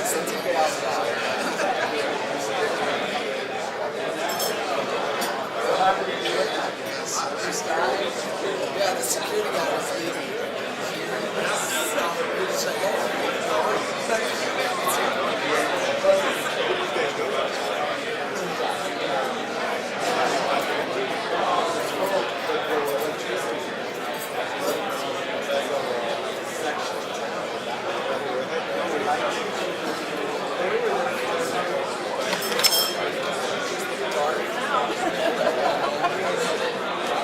Yeah, the security guy was leaving.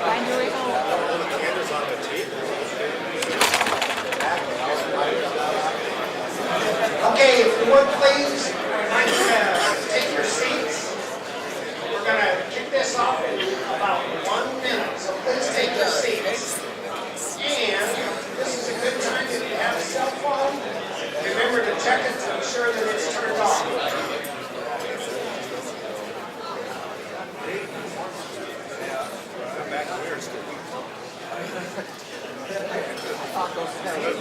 Find your way home. Okay, if you would please, I'd like you to take your seats. We're going to kick this off in about 1 minute, so please take your seats. And this is a good time if you have a cell phone. Remember to check it to ensure that it's turned off.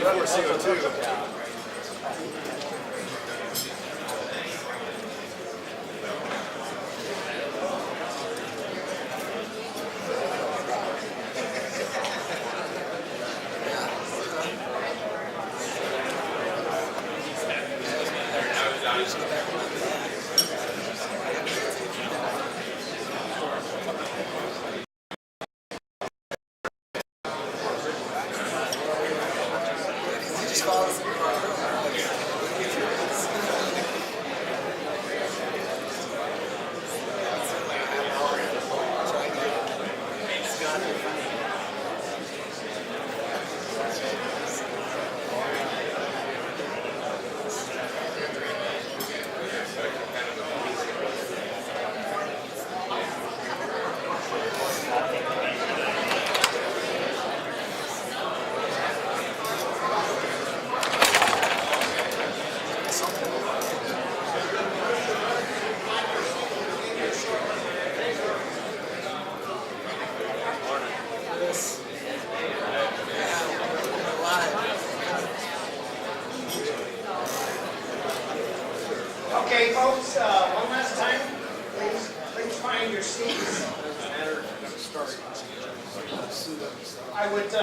Before CO2. Just follows me. Okay, folks, one last time, please find your seats. I would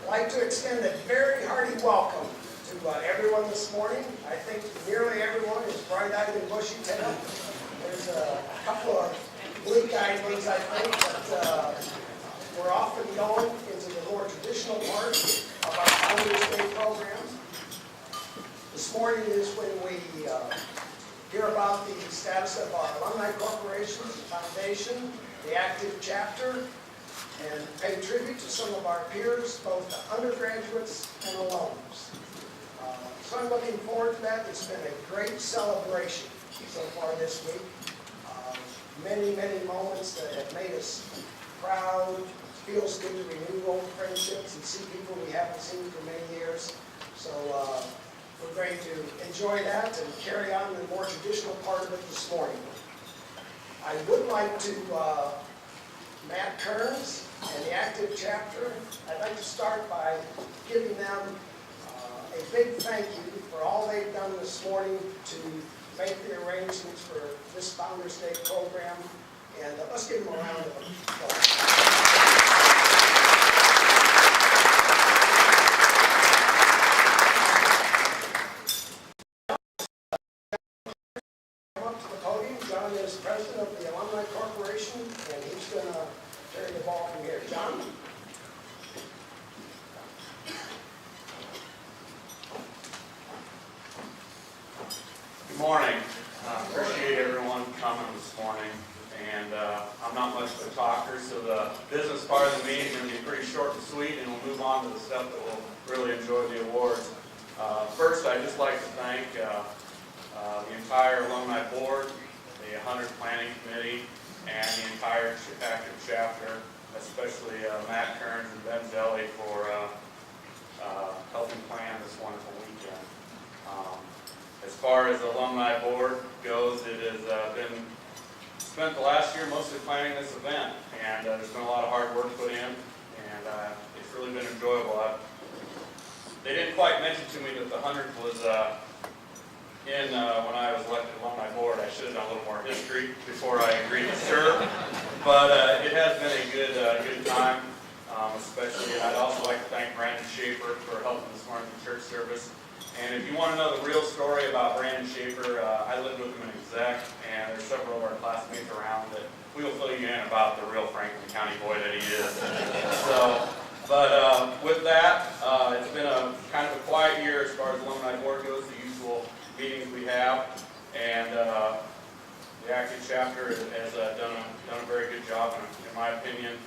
like to extend a very hearty welcome to everyone this morning. I think nearly everyone is bright-eyed and bushy-tailed. There's a couple of bleak-eyed ones, I think, but we're often going into the more traditional part of our Founders Day program. This morning is when we hear about the status of our Alumni Corporation, Foundation, the active chapter, and pay tribute to some of our peers, both undergraduates and alums. So I'm looking forward to that. It's been a great celebration so far this week. Many, many moments that have made us proud. It feels good to renew old friendships and see people we haven't seen for many years. So we're going to enjoy that and carry on the more traditional part of it this morning. I would like to, Matt Kearns and the active chapter, I'd like to start by giving them a big thank you for all they've done this morning to make the arrangements for this Founders Day program. And let's give them a round of applause. John is president of the Alumni Corporation, and he's going to carry the ball from here. John? Good morning. Appreciate everyone coming this morning. And I'm not much of a talker, so the business part of the meeting is going to be pretty short and sweet, and we'll move on to the stuff that will really enjoy the awards. First, I'd just like to thank the entire alumni board, the 100 Planning Committee, and the entire active chapter, especially Matt Kearns and Ben Zelli for helping plan this wonderful weekend. As far as the alumni board goes, it has been spent the last year mostly planning this event, and there's been a lot of hard work put in, and it's really been enjoyable. They didn't quite mention to me that the 100th was when I was elected alumni board. I should have done a little more history before I agreed to serve. But it has been a good time, especially. And I'd also like to thank Brandon Schaefer for helping this morning in church service. And if you want to know the real story about Brandon Schaefer, I lived with him in Exec, and there's several of our classmates around that we will fill you in about the real Franklin County boy that he is. So, but with that, it's been a kind of a quiet year as far as alumni board goes. The usual meetings we have, and the active chapter has done a very good job, in my opinion.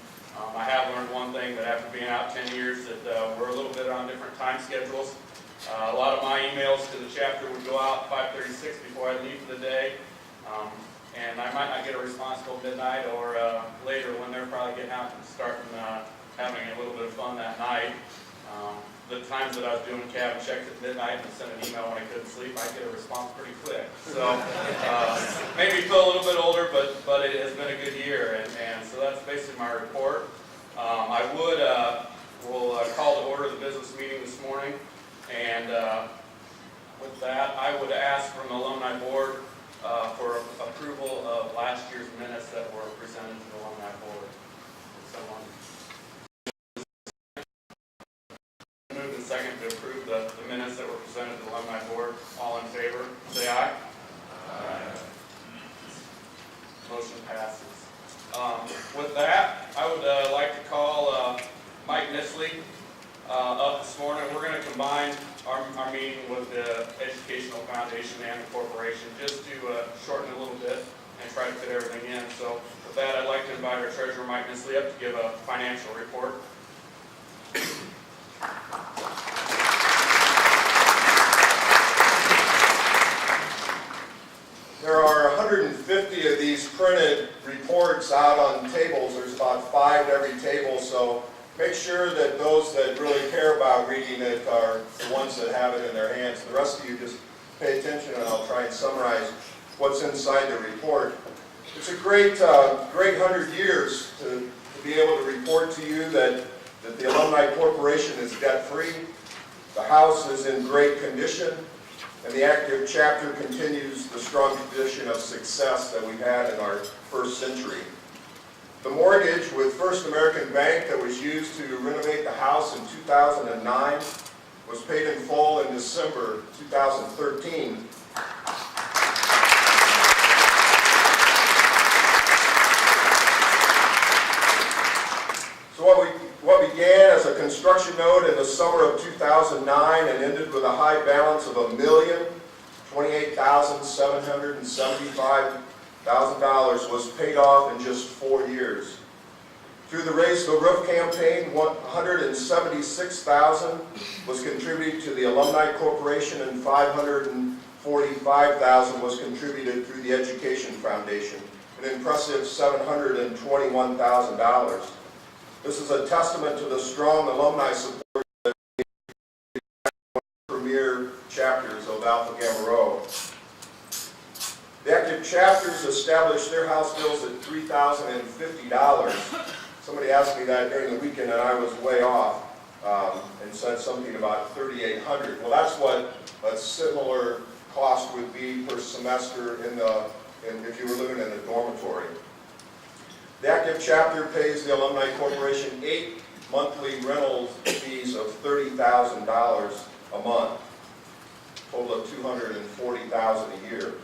I have learned one thing, that after being out 10 years, that we're a little bit on different time schedules. A lot of my emails to the chapter would go out 5:36 before I leave for the day, and I might not get a response till midnight or later when they're probably getting out and starting having a little bit of fun that night. The times that I was doing cabin checks at midnight and sent an email when I couldn't sleep, I get a response pretty quick. So made me feel a little bit older, but it has been a good year, and so that's basically my report. I will call to order the business meeting this morning, and with that, I would ask from the alumni board for approval of last year's minutes that were presented to the alumni board. Someone moved and second to approve the minutes that were presented to the alumni board. All in favor, say aye. Aye. Motion passes. With that, I would like to call Mike Nisley up this morning. We're going to combine our meeting with the Educational Foundation and the corporation just to shorten it a little bit and try to fit everything in. So with that, I'd like to invite our treasurer, Mike Nisley, up to give a financial report. There are 150 of these printed reports out on tables. There's about 5 to every table, so make sure that those that really care about reading it are the ones that have it in their hands. The rest of you just pay attention, and I'll try and summarize what's inside the report. It's a great 100 years to be able to report to you that the Alumni Corporation is debt-free, the house is in great condition, and the active chapter continues the strong tradition of success that we've had in our first century. The mortgage with First American Bank that was used to renovate the house in 2009 was paid in full in December 2013. So what began as a construction note in the summer of 2009 and ended with a high balance of $1,028,775 was paid off in just 4 years. Through the Raise the Roof campaign, $176,000 was contributed to the Alumni Corporation and $545,000 was contributed through the Education Foundation, an impressive $721,000. This is a testament to the strong alumni support of the premier chapters of Alpha Gamma Rho. The active chapters established their house bills at $3,050. Somebody asked me that during the weekend, and I was way off and said something about $3,800. Well, that's what a similar cost would be per semester if you were living in a dormitory. The active chapter pays the Alumni Corporation 8 monthly rental fees of $30,000 a month, total of $240,000 a year.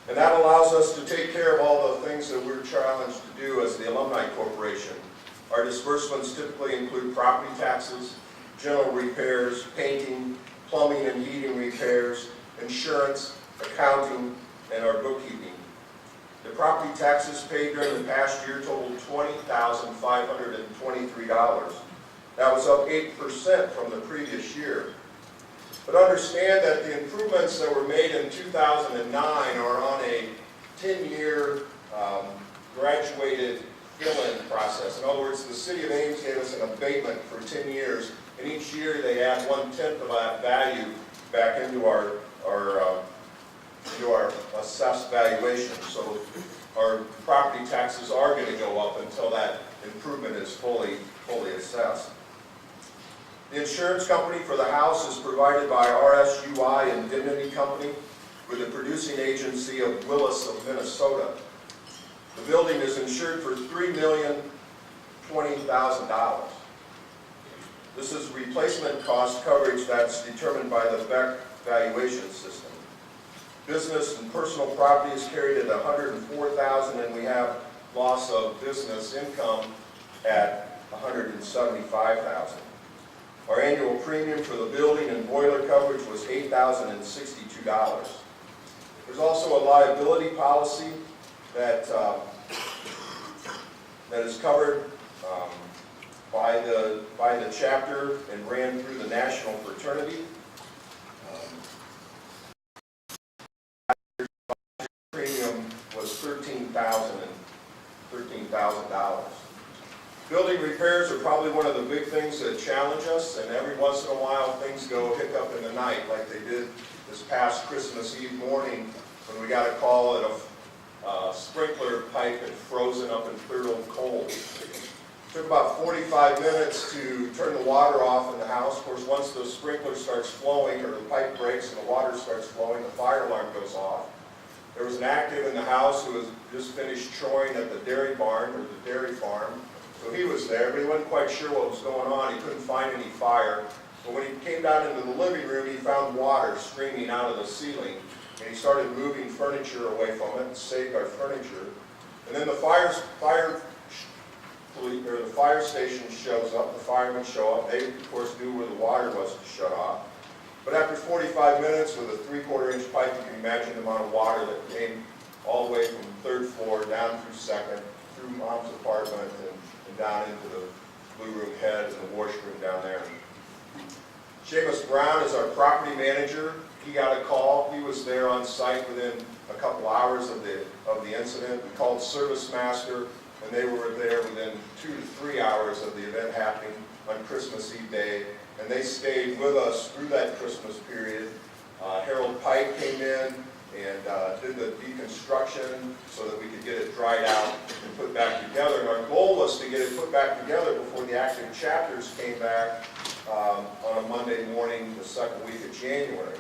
And that allows us to take care of all the things that we're challenged to do as the Alumni Corporation. Our disbursements typically include property taxes, general repairs, painting, plumbing and heating repairs, insurance, accounting, and our bookkeeping. The property taxes paid during the past year totaled $20,523. That was up 8% from the previous year. But understand that the improvements that were made in 2009 are on a 10-year graduated fill-in process. In other words, the City of Ames gave us an abatement for 10 years, and each year they add 1/10 of that value back into our assessed valuation. So our property taxes are going to go up until that improvement is fully assessed. The insurance company for the house is provided by RSUI Indemnity Company with the producing agency of Willis of Minnesota. The building is insured for $3,020,000. This is replacement cost coverage that's determined by the Beck valuation system. Business and personal property is carried at $104,000, and we have loss of business income at $175,000. Our annual premium for the building and boiler coverage was $8,062. There's also a liability policy that is covered by the chapter and ran through the national fraternity. Premium was $13,000. Building repairs are probably one of the big things that challenge us, and every once in a while things go hiccup in the night, like they did this past Christmas Eve morning when we got a call that a sprinkler pipe had frozen up in clear old coal. It took about 45 minutes to turn the water off in the house. Of course, once the sprinkler starts flowing, or the pipe breaks and the water starts flowing, the fire alarm goes off. There was an active in the house who was just finished shoring at the dairy barn, or the dairy farm. So he was there, but he wasn't quite sure what was going on. He couldn't find any fire. But when he came down into the living room, he found water streaming out of the ceiling. And he started moving furniture away from it and saved our furniture. And then the fire station shows up, the firemen show up. They, of course, knew where the water was to shut off. But after 45 minutes with a 3/4-inch pipe, you can imagine the amount of water that came all the way from the 3rd floor down through 2nd, through Mom's apartment, and down into the blue room head and the washroom down there. Seamus Brown is our property manager. He got a call. He was there on site within a couple hours of the incident. We called Service Master, and they were there within 2 to 3 hours of the event happening on Christmas Eve day. And they stayed with us through that Christmas period. Harold Pike came in and did the deconstruction so that we could get it dried out and put back together. And our goal was to get it put back together before the active chapters came back on a Monday morning, the 2nd week of January.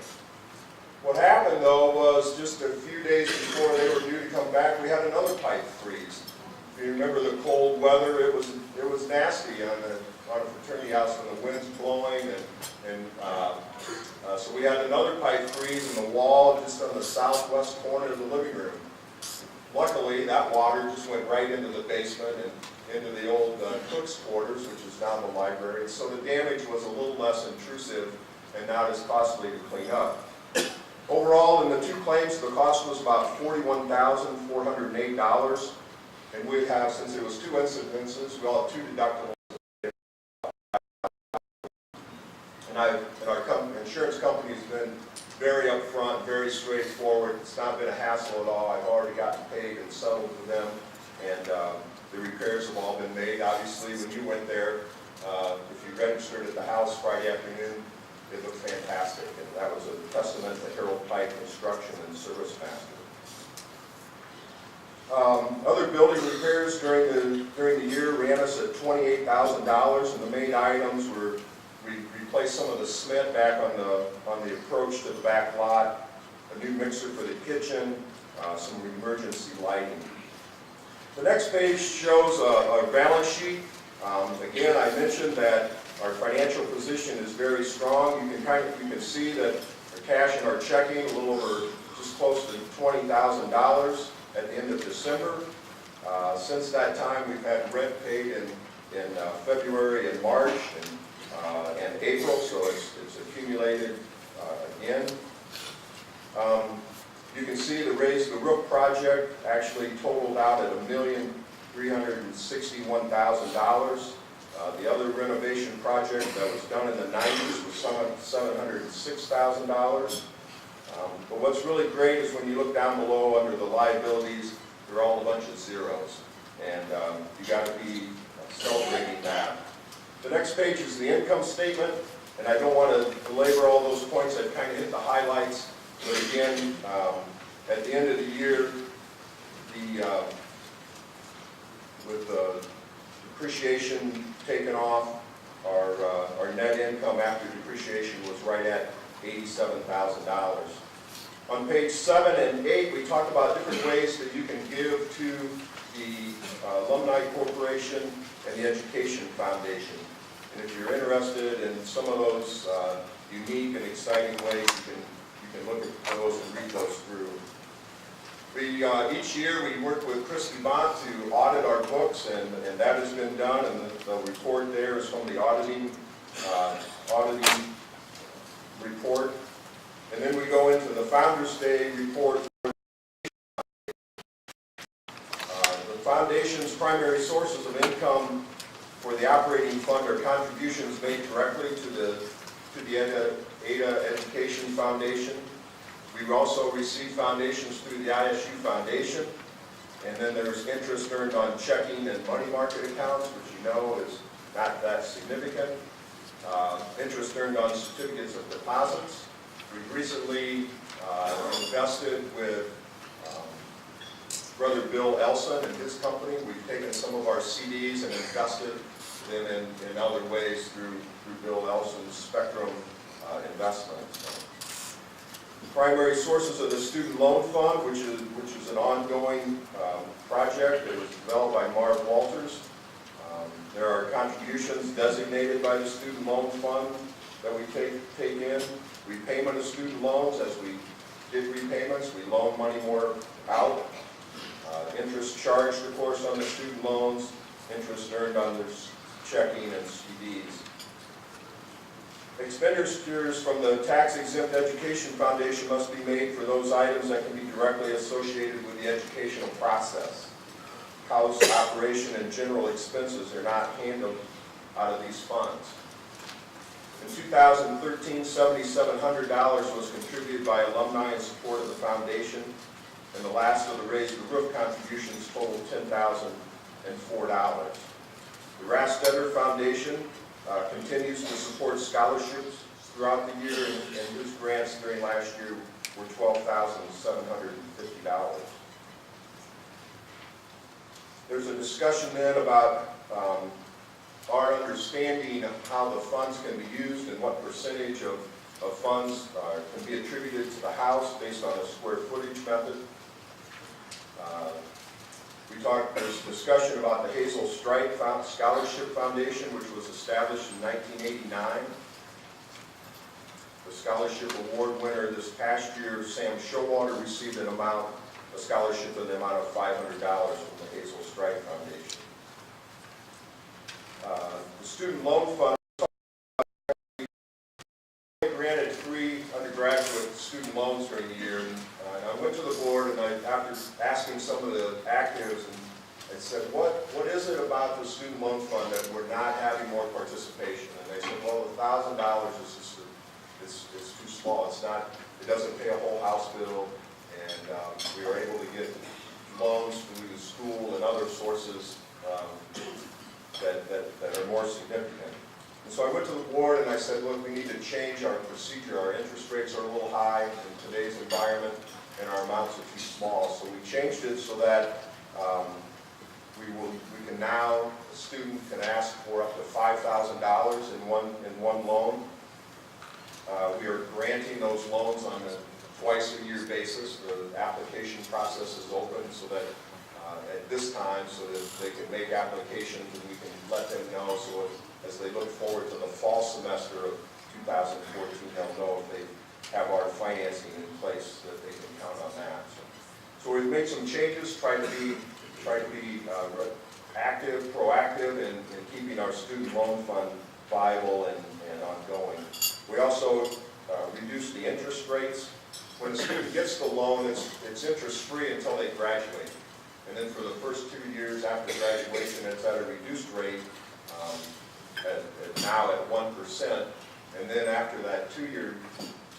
What happened, though, was just a few days before they were due to come back, we had another pipe freeze. If you remember the cold weather, it was nasty on a fraternity house when the wind's blowing, so we had another pipe freeze in the wall just on the southwest corner of the living room. Luckily, that water just went right into the basement and into the old cook's quarters, which is now the library. So the damage was a little less intrusive and not as costly to clean up. Overall, in the 2 claims, the cost was about $41,408. And we have, since it was 2 incidences, we all have 2 deductibles. And our insurance company has been very upfront, very straightforward. It's not been a hassle at all. I've already gotten paid and settled with them, and the repairs have all been made. Obviously, when you went there, if you registered at the house Friday afternoon, it looked fantastic, and that was a testament to Harold Pike Construction and Service Master. Other building repairs during the year ran us at $28,000, and the main items were we replaced some of the cement back on the approach to the back lot, a new mixer for the kitchen, some emergency lighting. The next page shows a balance sheet. Again, I mentioned that our financial position is very strong. You can see that our cash and our checking a little over just close to $20,000 at the end of December. Since that time, we've had rent paid in February and March and April, so it's accumulated again. You can see the raise the roof project actually totaled out at $1,361,000. The other renovation project that was done in the 90s was $706,000. But what's really great is when you look down below under the liabilities, they're all a bunch of zeros. And you got to be celebrating that. The next page is the income statement, and I don't want to belabor all those points. I've kind of hit the highlights. But again, at the end of the year, with the depreciation taken off, our net income after depreciation was right at $87,000. On page 7 and 8, we talk about different ways that you can give to the Alumni Corporation and the Education Foundation. And if you're interested in some of those unique and exciting ways, you can look at those and read those through. Each year we work with Christy Bont to audit our books, and that has been done, and the report there is from the auditing report. And then we go into the Founders Day report. The Foundation's primary sources of income for the operating fund are contributions made directly to the Eta Education Foundation. We also receive foundations through the ISU Foundation, and then there's interest earned on checking and money market accounts, which you know is not that significant. Interest earned on certificates of deposits. We've recently invested with Brother Bill Elson and his company. We've taken some of our CDs and invested them in other ways through Bill Elson's Spectrum investments. Primary sources of the Student Loan Fund, which is an ongoing project that was developed by Marv Walters. There are contributions designated by the Student Loan Fund that we take in. Repayment of student loans, as we did repayments, we loan money more out. Interest charged, of course, on the student loans, interest earned on the checking and CDs. Expenditures from the tax-exempt Education Foundation must be made for those items that can be directly associated with the educational process. House operation and general expenses are not handled out of these funds. In 2013, $7,700 was contributed by alumni in support of the foundation, and the last of the Raise the Roof contributions totaled $10,004. The Rastetter Foundation continues to support scholarships throughout the year, and his grants during last year were $12,750. There's a discussion then about our understanding of how the funds can be used and what percentage of funds can be attributed to the house based on a square footage method. There's discussion about the Hazel Strike Scholarship Foundation, which was established in 1989. The scholarship award winner this past year, Sam Showalter, received a scholarship in the amount of $500 from the Hazel Strike Foundation. The Student Loan Fund granted 3 undergraduate student loans during the year. And I went to the board, and after asking some of the actives, and I said, what is it about the Student Loan Fund that we're not having more participation? And they said, well, $1,000 is just it's too small. It doesn't pay a whole house bill, and we were able to get loans through the school and other sources that are more significant. And so I went to the board and I said, look, we need to change our procedure. Our interest rates are a little high in today's environment, and our amounts are too small. So we changed it so that we can now, a student can ask for up to $5,000 in one loan. We are granting those loans on a twice-a-year basis. The application process is open so that at this time, so that they can make applications and we can let them know, so as they look forward to the fall semester of 2014, they'll know if they have our financing in place, that they can count on that. So we've made some changes, try to be active, proactive in keeping our student loan fund viable and ongoing. We also reduced the interest rates. When a student gets the loan, it's interest-free until they graduate. And then for the first 2 years after graduation, it's at a reduced rate, now at 1%. And then after that two-year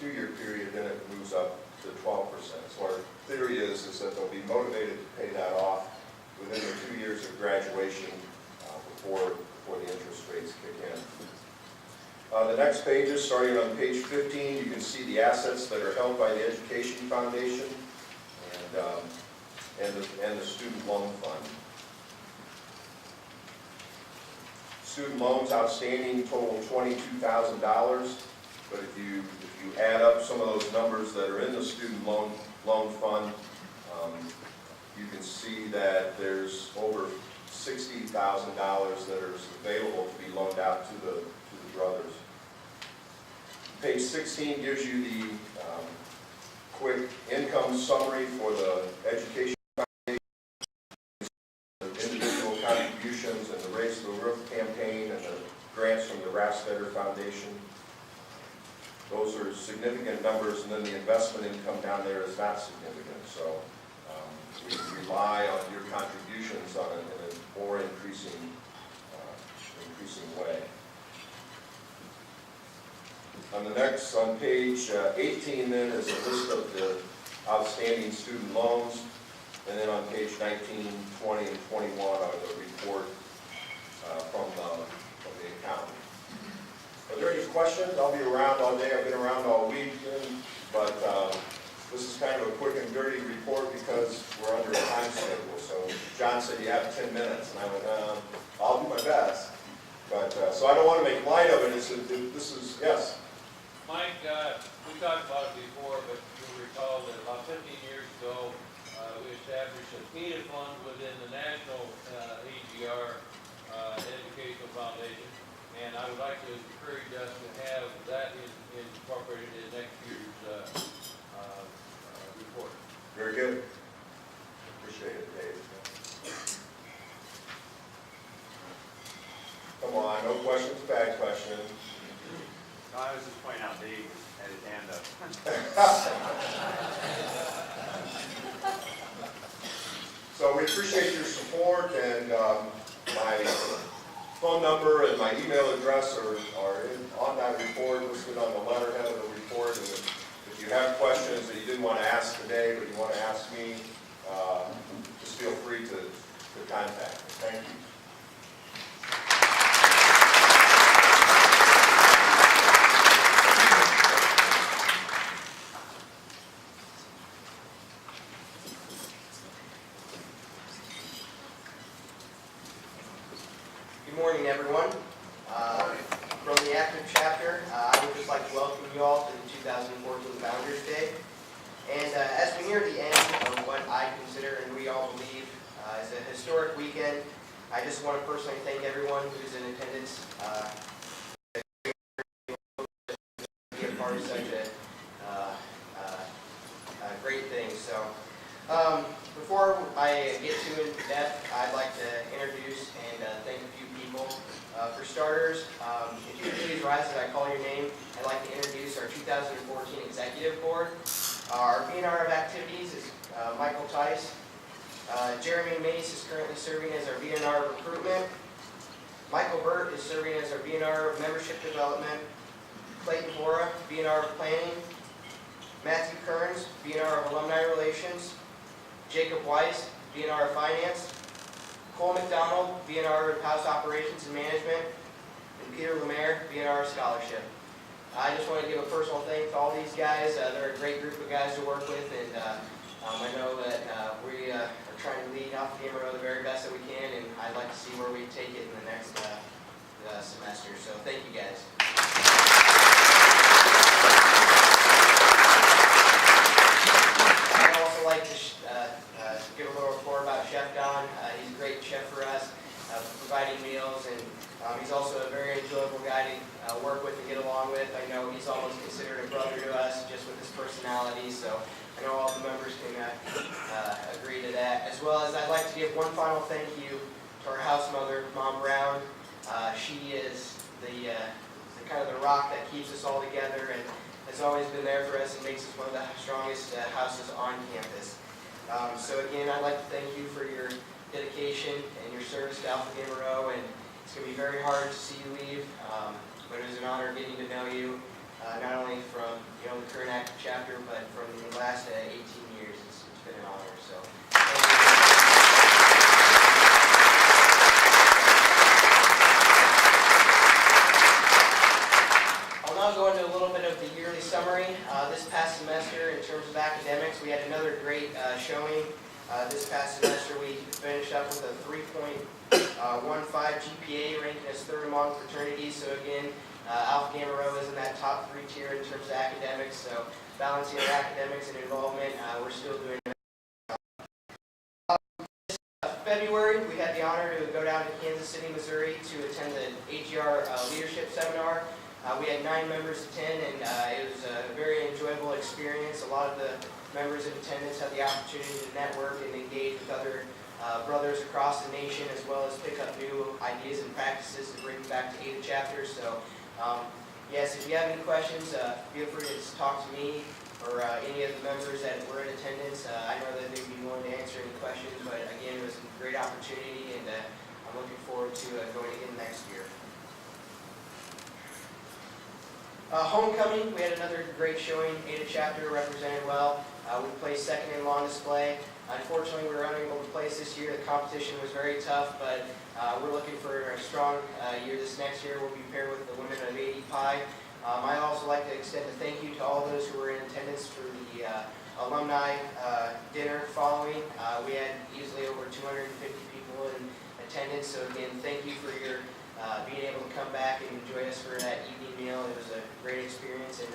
period, then it moves up to 12%. So our theory is that they'll be motivated to pay that off within the 2 years of graduation before the interest rates kick in. The next pages, starting on page 15, you can see the assets that are held by the Education Foundation and the Student Loan Fund. Student loans outstanding total $22,000, but if you add up some of those numbers that are in the student loan fund, you can see that there's over $60,000 that are available to be loaned out to the brothers. Page 16 gives you the quick income summary for the education individual contributions and the Raise the Roof campaign and the grants from the Rastetter Foundation. Those are significant numbers, and then the investment income down there is not significant. So we rely on your contributions in a more increasing way. On page 18 then is a list of the outstanding student loans. And then on page 19, 20, and 21 are the report from the accountant. Are there any questions? I'll be around all day. I've been around all week, but this is kind of a quick and dirty report because we're under a time schedule. So John said you have 10 minutes, and I went, I'll do my best. But so I don't want to make light of it. This is yes. Mike, we talked about it before, but you'll recall that about 15 years ago, we established a PETA fund within the National AGR Educational Foundation, and I would like to encourage us to have that incorporated in next year's report. Very good. Appreciate it, Dave. Come on, no questions, bad questions. No, I was just pointing out Dave had his hand up. So we appreciate your support, and my phone number and my email address are on that report, listed on the letterhead of the report. And if you have questions that you didn't want to ask today, but you want to ask me, just feel free to contact me. Thank you. Good morning, everyone. From the active chapter, I would just like to welcome you all to the 2014 Founders Day. And as we near the end of what I consider and we all believe is a historic weekend, I just want to personally thank everyone who's in attendance to be a part of such a great thing. So before I get too in depth, I'd like to introduce and thank a few people. For starters, if you could please rise as I call your name, I'd like to introduce our 2014 Executive Board. Our VNR of activities is Michael Tice. Jeremy Mace is currently serving as our VNR of recruitment. Michael Burt is serving as our VNR of membership development. Clayton Bora, VNR of planning. Matthew Kearns, VNR of alumni relations. Jacob Weiss, VNR of finance. Cole McDonald, VNR of House Operations and Management, and Peter Lemaire, VNR of Scholarship. I just want to give a personal thanks to all these guys. They're a great group of guys to work with, and I know that we are trying to lead off the Gamer the very best that we can, and I'd like to see where we take it in the next semester. So thank you guys. I'd also like to give a little report about Chef Don. He's a great chef for us, providing meals, and he's also a very enjoyable guy to work with and get along with. I know he's almost considered a brother to us just with his personality, so I know all the members can agree to that. As well as I'd like to give one final thank you to our house mother, Mom Brown. She is the kind of the rock that keeps us all together and has always been there for us and makes us one of the strongest houses on campus. So again, I'd like to thank you for your dedication and your service to Alpha Gamma Rho, and it's going to be very hard to see you leave, but it was an honor getting to know you, not only from the current active chapter, but from the last 18 years. It's been an honor. So thank you. I'll now go into a little bit of the yearly summary. This past semester, in terms of academics, we had another great showing. This past semester, we finished up with a 3.15 GPA, ranking us third among fraternities. So again, Alpha Gamma Rho is in that top 3 tier in terms of academics. So balancing our academics and involvement, we're still doing it. February, we had the honor to go down to Kansas City, Missouri to attend the AGR Leadership Seminar. We had 9 members attend, and it was a very enjoyable experience. A lot of the members in attendance had the opportunity to network and engage with other brothers across the nation, as well as pick up new ideas and practices to bring back to Eta chapters. So, yes, if you have any questions, feel free to just talk to me or any of the members that were in attendance. I know that they'd be willing to answer any questions, but again, it was a great opportunity, and I'm looking forward to going again next year. Homecoming, we had another great showing. Eta chapter represented well. We placed second in lawn display. Unfortunately, we were unable to place this year. The competition was very tough, but we're looking for a strong year this next year. We'll be paired with the women of 80 Pi. I'd also like to extend a thank you to all those who were in attendance for the alumni dinner following. We had easily over 250 people in attendance, so again, thank you for your being able to come back and join us for that evening meal. It was a great experience, and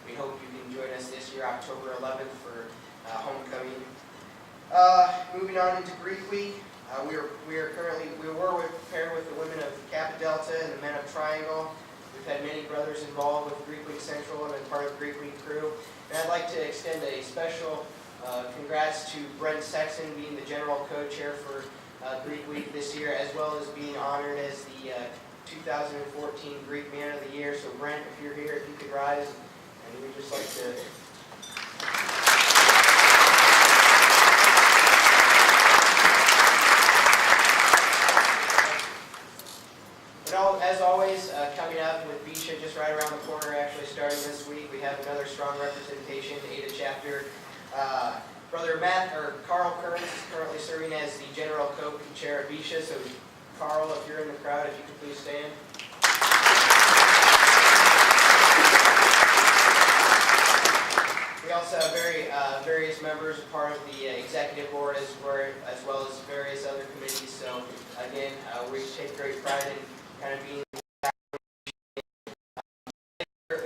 we hope you can join us this year, October 11th, for homecoming. Moving on into Greek Week, we were paired with the women of Kappa Delta and the men of Triangle. We've had many brothers involved with Greek Week Central and been part of the Greek Week crew. And I'd like to extend a special congrats to Brent Sexton being the general co-chair for Greek Week this year, as well as being honored as the 2014 Greek Man of the Year. So Brent, if you're here, if you could rise, and we'd just like to... As always, coming up with Bisha just right around the corner, actually starting this week, we have another strong representation, Eta chapter. Brother Carl Kearns is currently serving as the general co-chair at Bisha. So Carl, if you're in the crowd, if you could please stand. We also have various members, part of the executive board as well as various other committees. So again, we take great pride in kind of being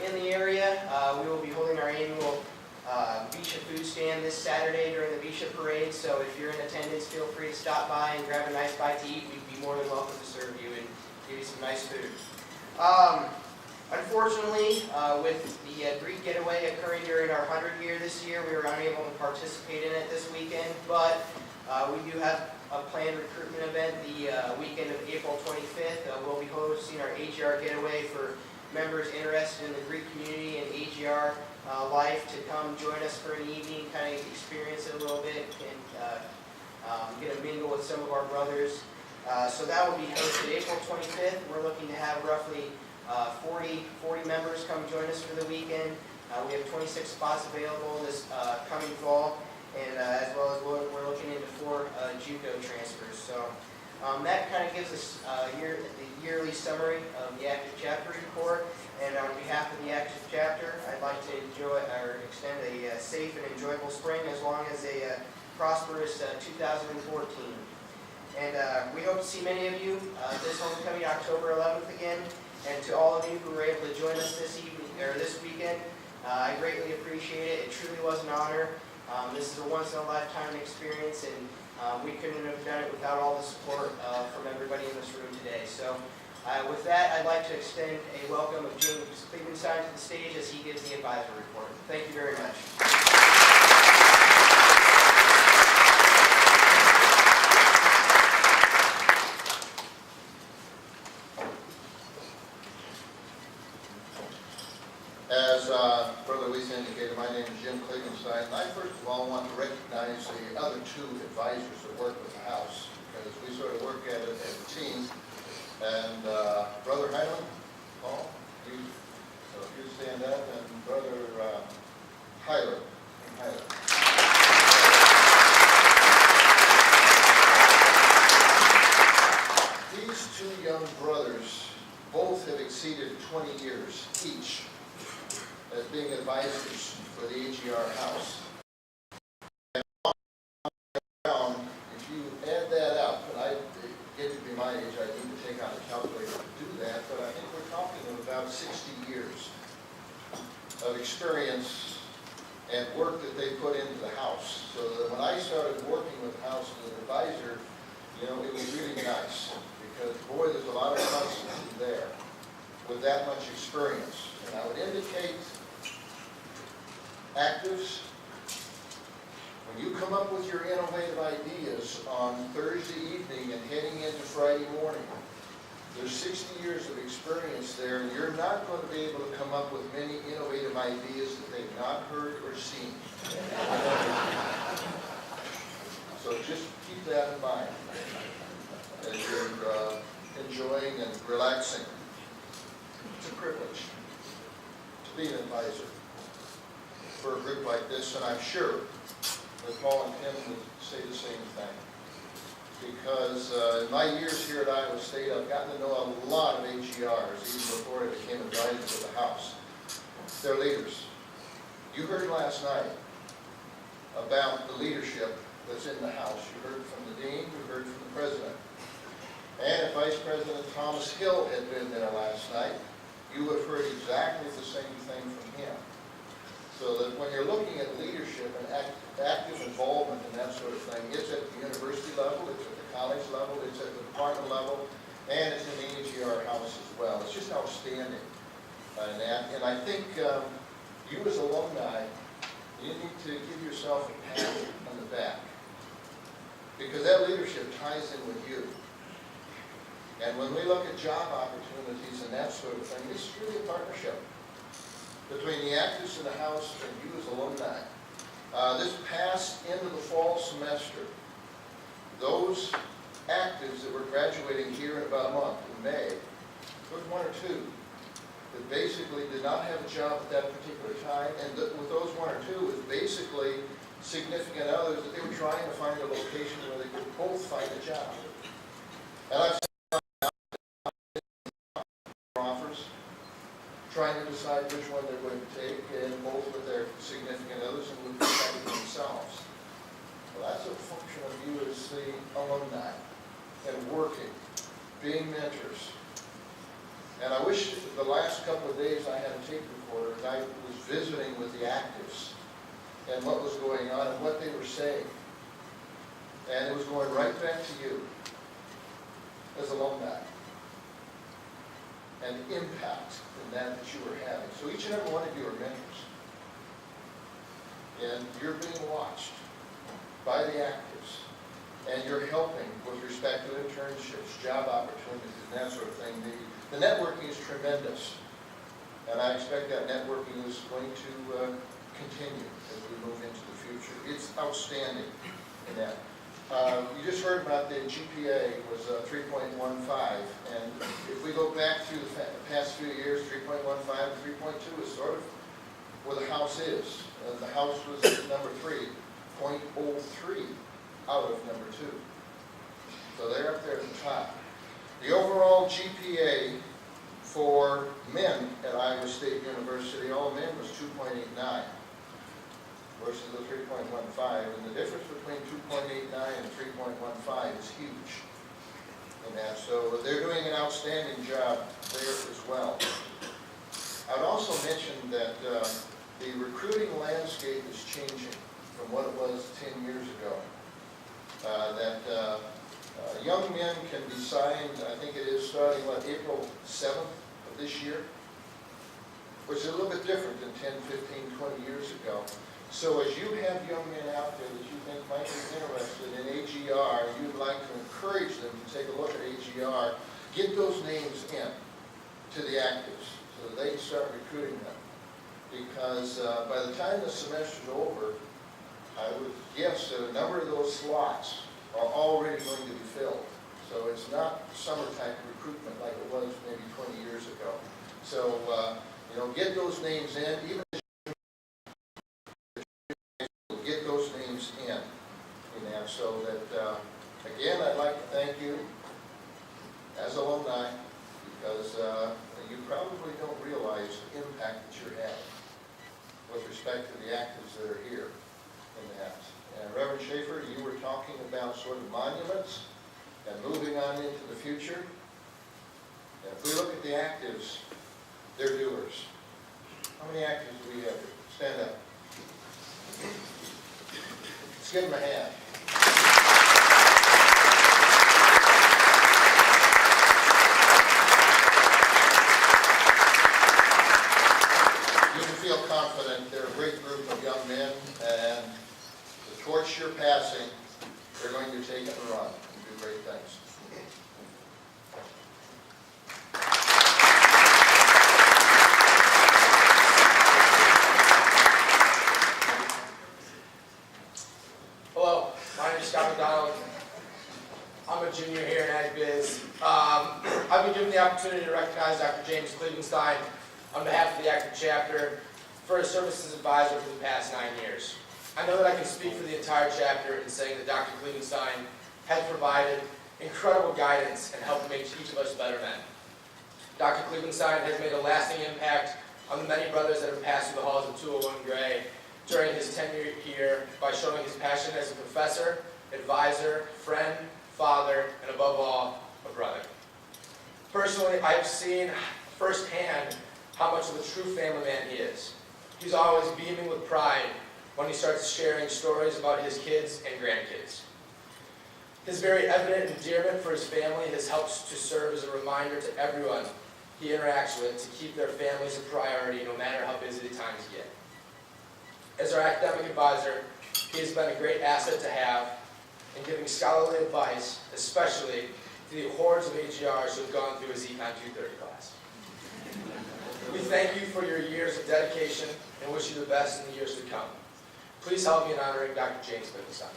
in the area. We will be holding our annual Bisha food stand this Saturday during the Bisha parade. So if you're in attendance, feel free to stop by and grab a nice bite to eat. We'd be more than welcome to serve you and give you some nice food. Unfortunately, with the Greek getaway occurring during our 100th year this year, we were unable to participate in it this weekend, but we do have a planned recruitment event the weekend of April 25th. We'll be hosting our AGR getaway for members interested in the Greek community and AGR life to come join us for an evening, kind of experience it a little bit, and get a mingle with some of our brothers. So that will be hosted April 25th. We're looking to have roughly 40 members come join us for the weekend. We have 26 spots available this coming fall, and as well as we're looking into 4 JUCO transfers. So that kind of gives us the yearly summary of the active chapter report. And on behalf of the active chapter, I'd like to extend a safe and enjoyable spring, as long as a prosperous 2014. And we hope to see many of you this homecoming, October 11th again. And to all of you who were able to join us this evening or this weekend, I greatly appreciate it. It truly was an honor. This is a once-in-a-lifetime experience, and we couldn't have done it without all the support from everybody in this room today. So with that, I'd like to extend a welcome of James Cleveland-Stein to the stage as he gives the advisory report. Thank you very much. As Brother Lisa indicated, my name is Jim Cleveland-Stein. I first of all want to recognize the other 2 advisors that work with the House, because we sort of work at it as a team. And Brother Highland, Paul, so if you stand up, and Brother Highland. These 2 young brothers both have exceeded 20 years each as being advisors for the AGR House. And of experience and work that they put into the house. So that when I started working with the house as an advisor, you know, it was really nice, because boy, there's a lot of constancy there with that much experience. And I would indicate actives, when you come up with your innovative ideas on Thursday evening and heading into Friday morning, there's 60 years of experience there, and you're not going to be able to come up with many innovative ideas that they've not heard or seen. So just keep that in mind as you're enjoying and relaxing. It's a privilege to be an advisor for a group like this, and I'm sure that Paul and Tim would say the same thing. Because in my years here at Iowa State, I've gotten to know a lot of AGRs, even before I became advisor to the House. They're leaders. You heard last night about the leadership that's in the House. You heard from the Dean, you heard from the President. And if Vice President Thomas Hill had been there last night, you would have heard exactly the same thing from him. So that when you're looking at leadership and active involvement and that sort of thing, it's at the university level, it's at the college level, it's at the department level, and it's in the AGR house as well. It's just outstanding. And I think you as alumni, you need to give yourself a pat on the back, because that leadership ties in with you. And when we look at job opportunities and that sort of thing, it's really a partnership between the actives in the House and you as alumni. This past end of the fall semester, those actives that were graduating here in about a month, in May, there was one or two that basically did not have a job at that particular time, and with those one or two, it was basically significant others that they were trying to find a location where they could both find a job. And I've offers, trying to decide which one they're going to take, and both with their significant others and with respect to themselves. Well, that's a function of you as the alumni and working, being mentors. And I wish the last couple of days I had a tape recorder and I was visiting with the actives and what was going on and what they were saying. And it was going right back to you as alumni and the impact in that you were having. So each and every one of you are mentors. And you're being watched by the actives. And you're helping with respect to internships, job opportunities, and that sort of thing. The networking is tremendous. And I expect that networking is going to continue as we move into the future. It's outstanding in that. You just heard about the GPA was 3.15, and if we go back through the past few years, 3.15 to 3.2 is sort of where the House is. The House was at number 3, 0.03 out of number 2. So they're up there at the top. The overall GPA for men at Iowa State University, all men, was 2.89. Versus the 3.15, and the difference between 2.89 and 3.15 is huge in that. So they're doing an outstanding job there as well. I would also mention that the recruiting landscape is changing from what it was 10 years ago. Young men can be signed, I think it is starting, April 7th of this year, which is a little bit different than 10, 15, 20 years ago. So as you have young men out there that you think might be interested in AGR, and you'd like to encourage them to take a look at AGR, get those names in to the actives so that they can start recruiting them. Because by the time the semester's over, I would guess that a number of those slots are already going to be filled. So it's not summer-type recruitment like it was maybe 20 years ago. So, get those names in, even get those names in that, so that, again, I'd like to thank you as alumni, because you probably don't realize the impact that you're having with respect to the actives that are here in that. And Reverend Schaefer, you were talking about sort of monuments and moving on into the future. And if we look at the actives, they're doers. How many actors do we have here? Stand up. Let's give them a hand. You can feel confident. They're a great group of young men, and the torch you're passing, they're going to take it and run and do great things. Hello, my name is Scott McDonald. I'm a junior here in Ag Biz. I've been given the opportunity to recognize Dr. James Kliebenstein on behalf of the active chapter for his service as advisor for the past 9 years. I know that I can speak for the entire chapter in saying that Dr. Kliebenstein has provided incredible guidance and helped make each of us better men. Dr. Kliebenstein has made a lasting impact on the many brothers that have passed through the halls of 201 Gray during his tenure here by showing his passion as a professor, advisor, friend, father, and above all, a brother. Personally, I've seen firsthand how much of a true family man he is. He's always beaming with pride when he starts sharing stories about his kids and grandkids. His very evident endearment for his family has helped to serve as a reminder to everyone he interacts with to keep their families a priority no matter how busy the times get. As our academic advisor, he has been a great asset to have in giving scholarly advice, especially to the hordes of AGRs who have gone through his Econ 230 class. We thank you for your years of dedication and wish you the best in the years to come. Please help me in honoring Dr. James Kliebenstein.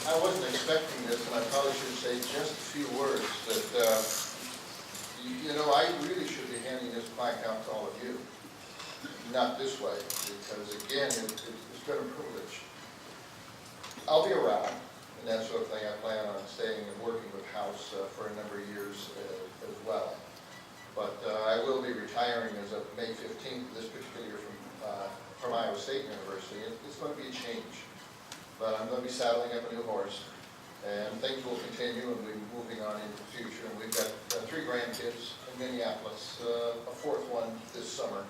I wasn't expecting this, and I probably should say just a few words, that, you know, I really should be handing this plaque out to all of you. Not this way, because again, it's been a privilege. I'll be around, and that sort of thing. I plan on staying and working with House for a number of years as well. But I will be retiring as of May 15th, this particular year from Iowa State University. It's going to be a change. But I'm going to be saddling up a new horse, and things will continue, and we'll be moving on into the future. And we've got 3 grandkids in Minneapolis, a 4th one this summer.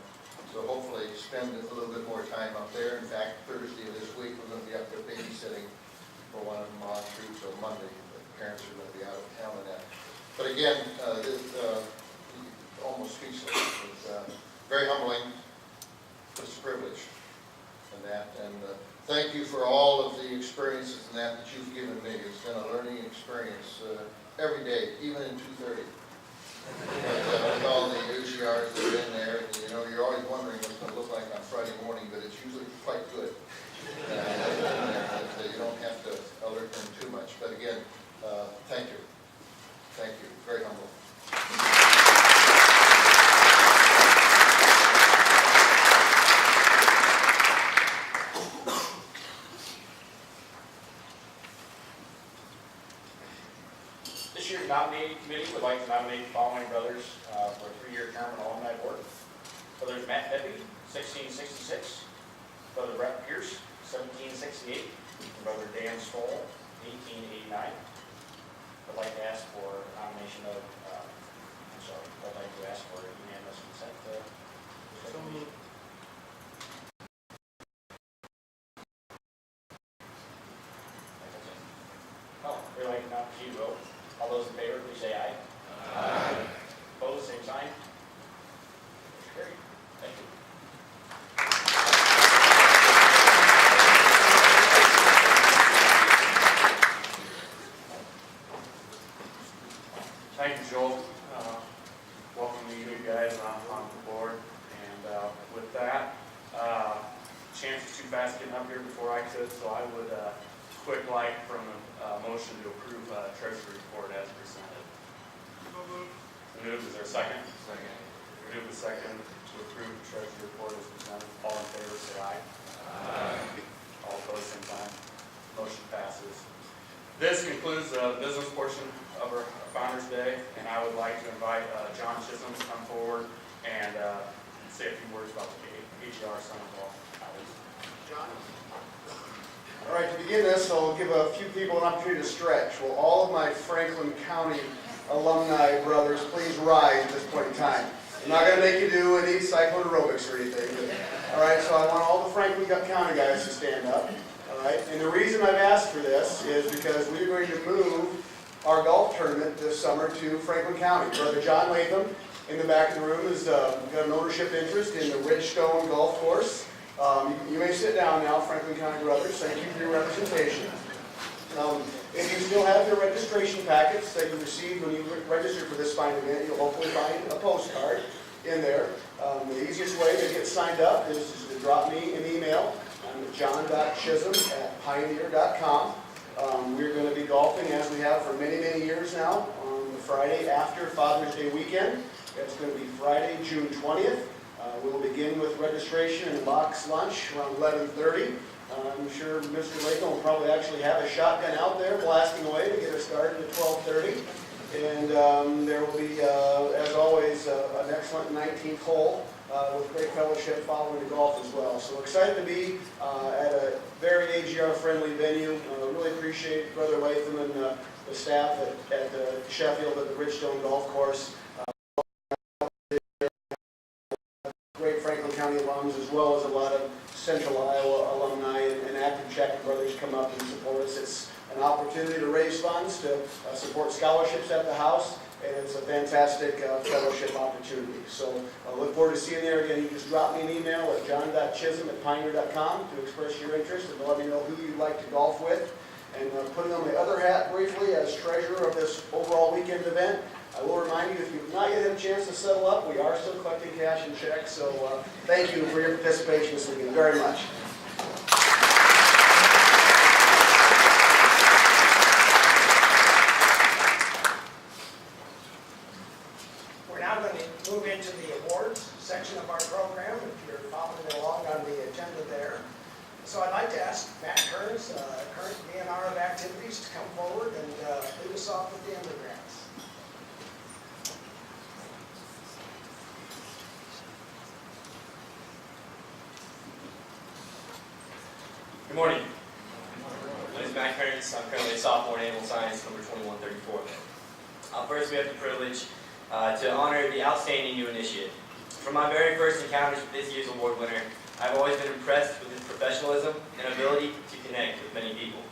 So hopefully spend a little bit more time up there. In fact, Thursday of this week, we're going to be up there babysitting for one of them through till Monday. The parents are going to be out of town on that. But again, almost speechless. It's very humbling. It's a privilege. And thank you for all of the experiences and that you've given me. It's been a learning experience every day, even in 2:30. With all the AGRs that are in there, and, you know, you're always wondering what it's going to look like on Friday morning, but it's usually quite good. You don't have to alert them too much. But again, thank you. Thank you. Very humble. This year's nominating committee would like to nominate the following brothers for a 3-year term on alumni board. Brothers Matt Pepe, 1666. Brother Brett Pierce, 1768. And Brother Dan Stoll, 1889. I'd like to ask for nomination of, I'd like to ask for unanimous consent to this recommendation. Oh, we'd like to proceed to vote. All those in favor, please say aye. Aye. Opposed, same sign. Carried. Thank you. Thank you, Joel. Welcome to you guys on the board. And with that, Chance was too fast getting up here before I could, so I would quick like from a motion to approve treasury report as presented. Moved. Is there a second? Second. Moved with second to approve the treasury report as presented. All in favor, say aye. Aye. All opposed, same sign. Motion passes. This concludes the business portion of our Founders Day, and I would like to invite John Chisholm to come forward and say a few words about the AGR Son-in-Law. John? All right, to begin this, I'll give a few people an opportunity to stretch. Will all of my Franklin County alumni brothers please rise at this point in time? I'm not going to make you do any cycling aerobics or anything. But, all right, so I want all the Franklin County guys to stand up. All right, and the reason I've asked for this is because we're going to move our golf tournament this summer to Franklin County. Brother John Latham in the back of the room has got an ownership interest in the Ridgestone Golf Course. You may sit down now, Franklin County brothers. Thank you for your representation. If you still have your registration packets that you received when you registered for this fine event, you'll hopefully find a postcard in there. The easiest way to get signed up is to drop me an email. I'm john.chisholm@pioneer.com. We're going to be golfing as we have for many, many years now on the Friday after Father's Day weekend. It's going to be Friday, June 20th. We'll begin with registration and box lunch around 11:30. I'm sure Mr. Latham will probably actually have a shotgun out there blasting away to get us started at 12:30. And there will be, as always, an excellent 19th hole with great fellowship following the golf as well. So excited to be at a very AGR-friendly venue. Really appreciate Brother Latham and the staff at Sheffield at the Ridgestone Golf Course. Great Franklin County alums, as well as a lot of Central Iowa alumni and active Chapter brothers come up and support us. It's an opportunity to raise funds to support scholarships at the house, and it's a fantastic fellowship opportunity. So I look forward to seeing you there again. You just drop me an email at john.chisholm@pioneer.com to express your interest and to let me know who you'd like to golf with. And putting on my other hat briefly as treasurer of this overall weekend event, I will remind you, if you've not yet had a chance to settle up, we are still collecting cash and checks. So thank you for your participation this weekend very much. We're now going to move into the awards section of our program, if you're following along on the agenda there. So I'd like to ask Matt Kearns, current DNR of Activities, to come forward and lead us off with the undergrants. Good morning. My name is Matt Kearns. I'm currently a sophomore in animal science, number 2134. First, we have the privilege to honor the outstanding new initiate. From my very first encounters with this year's award winner, I've always been impressed with his professionalism and ability to connect with many people.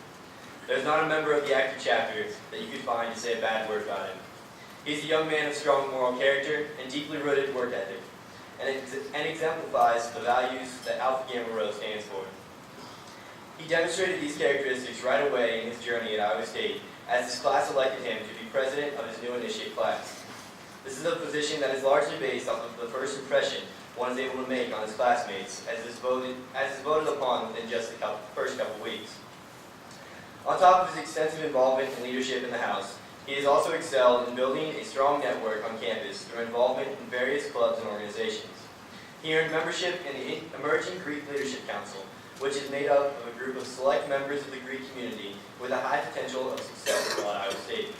There's not a member of the active chapter that you could find to say a bad word about him. He's a young man of strong moral character and deeply rooted work ethic, and exemplifies the values that Alpha Gamma Rho stands for. He demonstrated these characteristics right away in his journey at Iowa State, as his class elected him to be president of his new initiate class. This is a position that is largely based off of the first impression one is able to make on his classmates, as is voted upon within just the first couple weeks. On top of his extensive involvement and leadership in the House, he has also excelled in building a strong network on campus through involvement in various clubs and organizations. He earned membership in the Emerging Greek Leadership Council, which is made up of a group of select members of the Greek community with a high potential of success at Iowa State.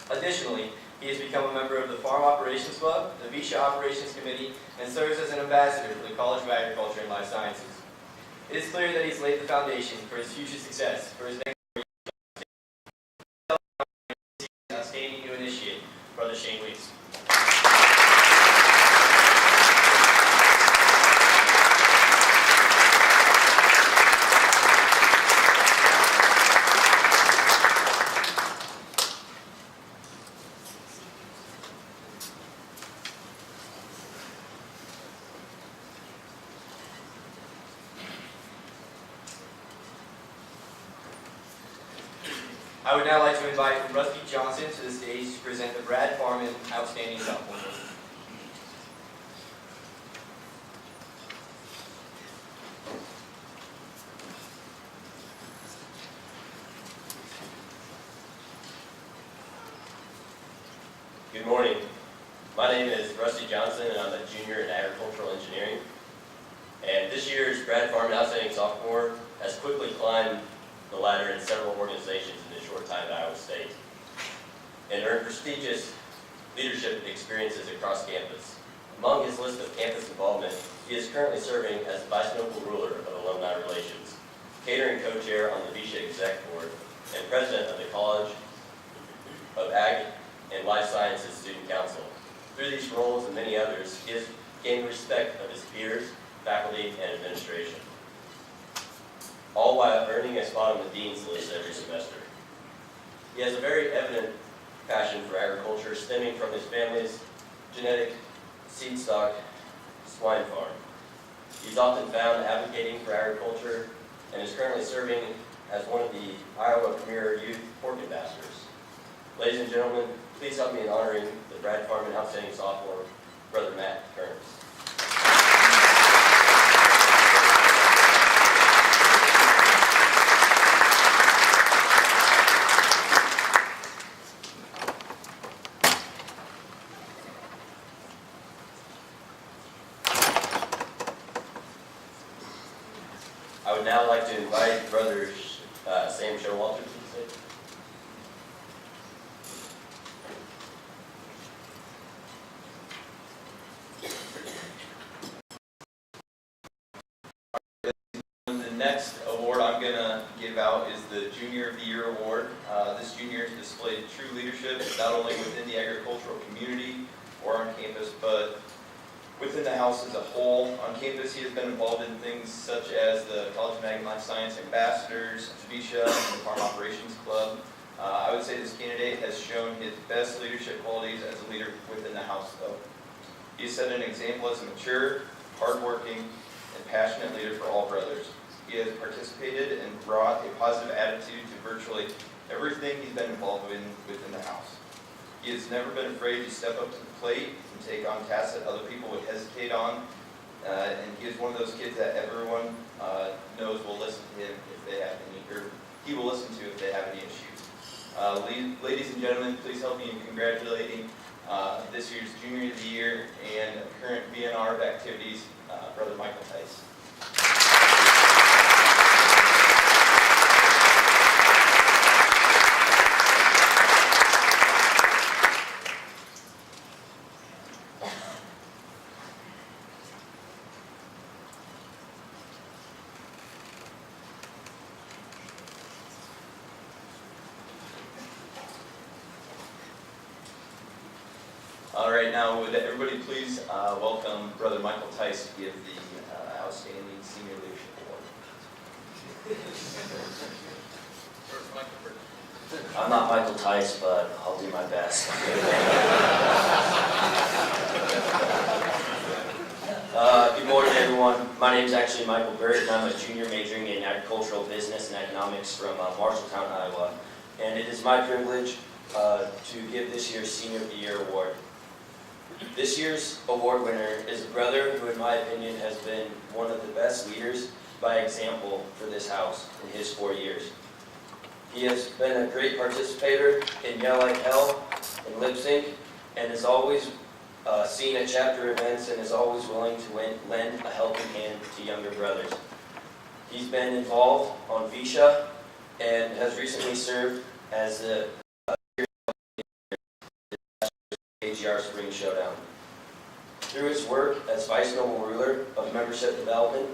Additionally, he has become a member of the Farm Operations Club, the VISHA Operations Committee, and serves as an ambassador for the College of Agriculture and Life Sciences. It is clear that he's laid the foundation for his future success for his next outstanding new initiate, Brother Shane Weeks. I would now like to invite Rusty Johnson to the stage to present the Brad Farman Outstanding Sophomore. Good morning. My name is Rusty Johnson, and I'm a junior in agricultural engineering. And this year's Brad Farman Outstanding Sophomore has quickly climbed the latter in several organizations in his short time at Iowa State, and earned prestigious leadership experiences across campus. Among his list of campus involvement, he is currently serving as Vice Noble Ruler of Alumni Relations, catering co-chair on the VISHA Exec Board, and president of the College of Ag and Life Sciences Student Council. Through these roles and many others, he has gained respect of his peers, faculty, and administration, all while earning a spot on the Dean's List every semester. He has a very evident passion for agriculture stemming from his family's genetic seed stock swine farm. He's often found advocating for agriculture and is currently serving as one of the Iowa Premier Youth Pork Ambassadors. Ladies and gentlemen, please help me in honoring the Brad Farman Outstanding Sophomore, Brother Matt Kearns. I would now like to invite Brother Sam Showalter to the stage. The next award I'm going to give out is the Junior of the Year Award. This junior has displayed true leadership not only within the agricultural community or on campus, but within the house as a whole. On campus, he has been involved in things such as the College of Ag and Life Science Ambassadors, VISHA, and the Farm Operations Club. I would say this candidate has shown his best leadership qualities as a leader within the house, though. He has set an example as a mature, hardworking, and passionate leader for all brothers. He has participated and brought a positive attitude to virtually everything he's been involved in within the house. He has never been afraid to step up to the plate and take on tasks that other people would hesitate on. And he is one of those kids that everyone knows will listen to him if they have any, or he will listen to if they have any issues. Ladies and gentlemen, please help me in congratulating this year's Junior of the Year and current VNR of activities, Brother Michael Tice. All right, now would everybody please welcome Brother Michael Tice to give the Outstanding Senior Leadership Award. I'm not Michael Tice, but I'll do my best. Good morning, everyone. My name is actually Michael Burt, and I'm a junior majoring in agricultural business and economics from Marshalltown, Iowa. And it is my privilege to give this year's Senior of the Year award. This year's award winner is a brother who, in my opinion, has been one of the best leaders by example for this house in his 4 years. He has been a great participator in Yell Like Hell and Lip Sync, and is always seen at chapter events and is always willing to lend a helping hand to younger brothers. He's been involved on VISHA and has recently served as the AGR Spring Showdown. Through his work as Vice Noble Ruler of Membership Development,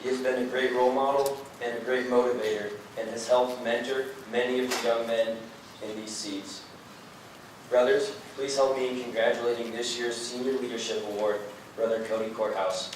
he has been a great role model and a great motivator, and has helped mentor many of the young men in these seats. Brothers, please help me in congratulating this year's Senior Leadership Award, Brother Cody Courthouse.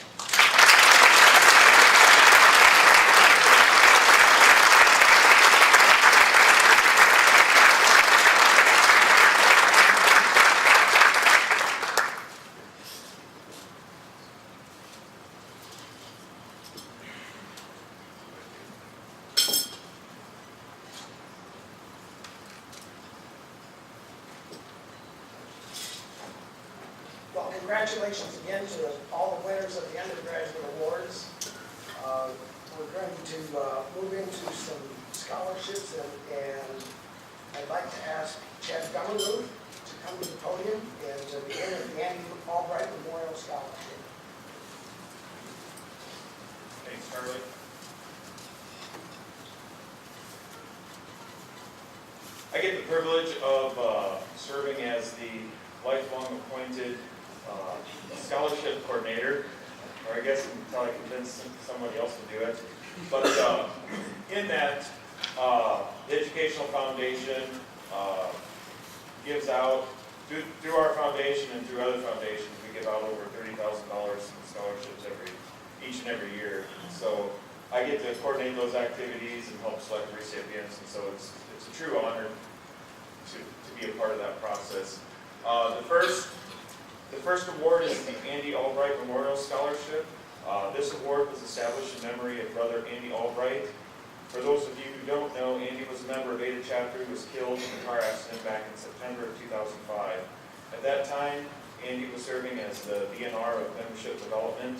Well, congratulations again to all the winners of the undergraduate awards. We're going to move into some scholarships, and I'd like to ask Chad Gummerloo to come to the podium and to begin with the Andy Albright Memorial Scholarship. Thanks, Charlie. I get the privilege of serving as the lifelong appointed scholarship coordinator, or I guess until I convince somebody else to do it. But in that, the Educational Foundation gives out, through our foundation and through other foundations, we give out over $30,000 in scholarships each and every year. So I get to coordinate those activities and help select recipients, and so it's a true honor to be a part of that process. The first award is the Andy Albright Memorial Scholarship. This award was established in memory of Brother Andy Albright. For those of you who don't know, Andy was a member of Eta chapter who was killed in a car accident back in September of 2005. At that time, Andy was serving as the BNR of Membership Development,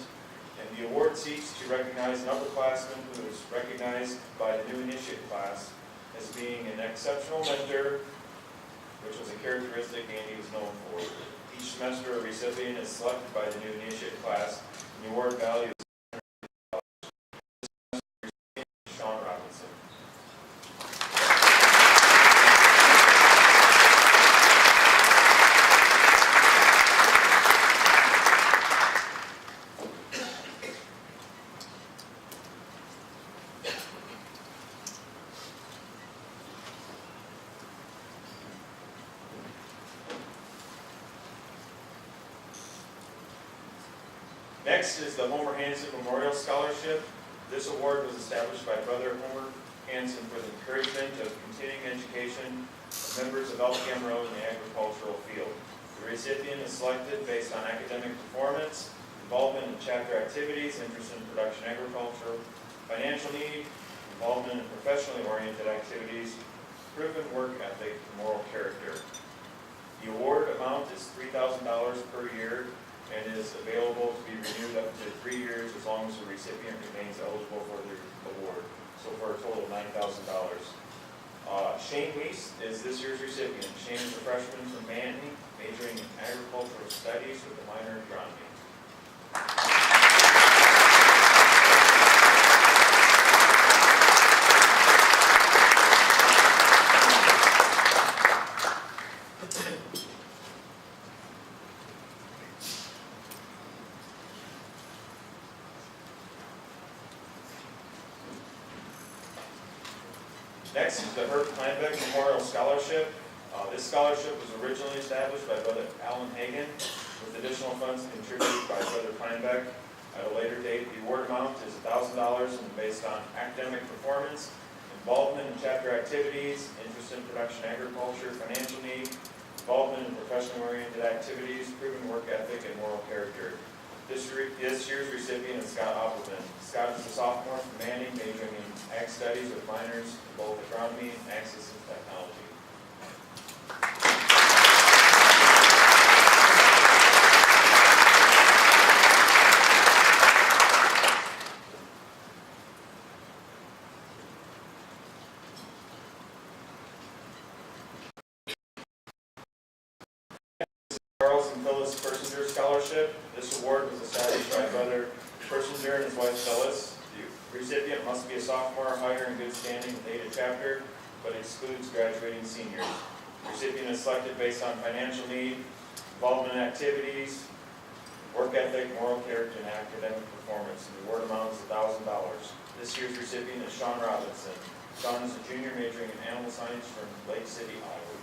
and the award seeks to recognize an upperclassman who is recognized by the new initiate class as being an exceptional mentor, which was a characteristic Andy was known for. Each semester, a recipient is selected by the new initiate class, and the award value is Sean Robinson. Next is the Homer Hansen Memorial Scholarship. This award was established by Brother Homer Hansen for the encouragement of continuing education of members of El Camaro in the agricultural field. The recipient is selected based on academic performance, involvement in chapter activities, interest in production agriculture, financial need, involvement in professionally oriented activities, proven work ethic, and moral character. The award amount is $3,000 per year and is available to be renewed up to 3 years as long as the recipient remains eligible for the award. So for a total of $9,000. Shane Weiss is this year's recipient. Shane is a freshman from Manton, majoring in agricultural studies with a minor in agronomy. Next is the Herb Kleinbeck Memorial Scholarship. This scholarship was originally established by Brother Alan Hagan with additional funds contributed by Brother Kleinbeck. At a later date, the award amount is $1,000 and based on academic performance, involvement in chapter activities, interest in production agriculture, financial need, involvement in professionally oriented activities, proven work ethic, and moral character. This year's recipient is Scott Oppelman. Scott is a sophomore from Manning, majoring in ag studies with minors in both agronomy and ag systems technology. Charles and Phyllis Persinger Scholarship. This award was established by Brother Persinger and his wife Phyllis. The recipient must be a sophomore or higher in good standing with Eta chapter, but excludes graduating seniors. The recipient is selected based on financial need, involvement in activities, work ethic, moral character, and academic performance. And the award amount is $1,000. This year's recipient is Sean Robinson. Sean is a junior majoring in animal science from Lake City, Iowa.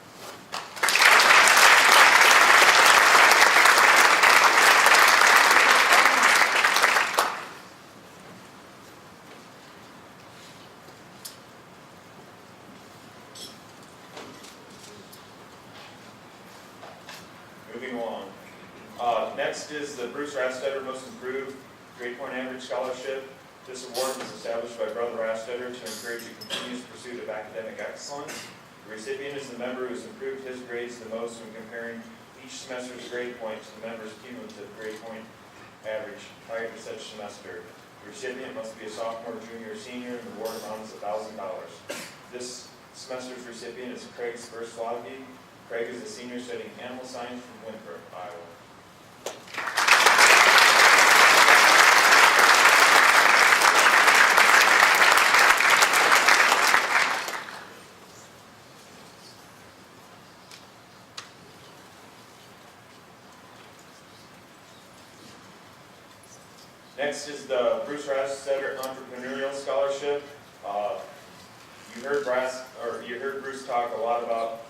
Moving along. Next is the Bruce Rastetter Most Improved Grade Point Average Scholarship. This award was established by Brother Rastetter to encourage the continuous pursuit of academic excellence. The recipient is the member who has improved his grades the most when comparing each semester's grade point to the member's cumulative grade point average prior to such semester. The recipient must be a sophomore, junior, or senior, and the award amount is $1,000. This semester's recipient is Craig Spurslavy. Craig is a senior studying animal science from Winthrop, Iowa. Next is the Bruce Rassetter Entrepreneurial Scholarship. You heard Bruce talk a lot about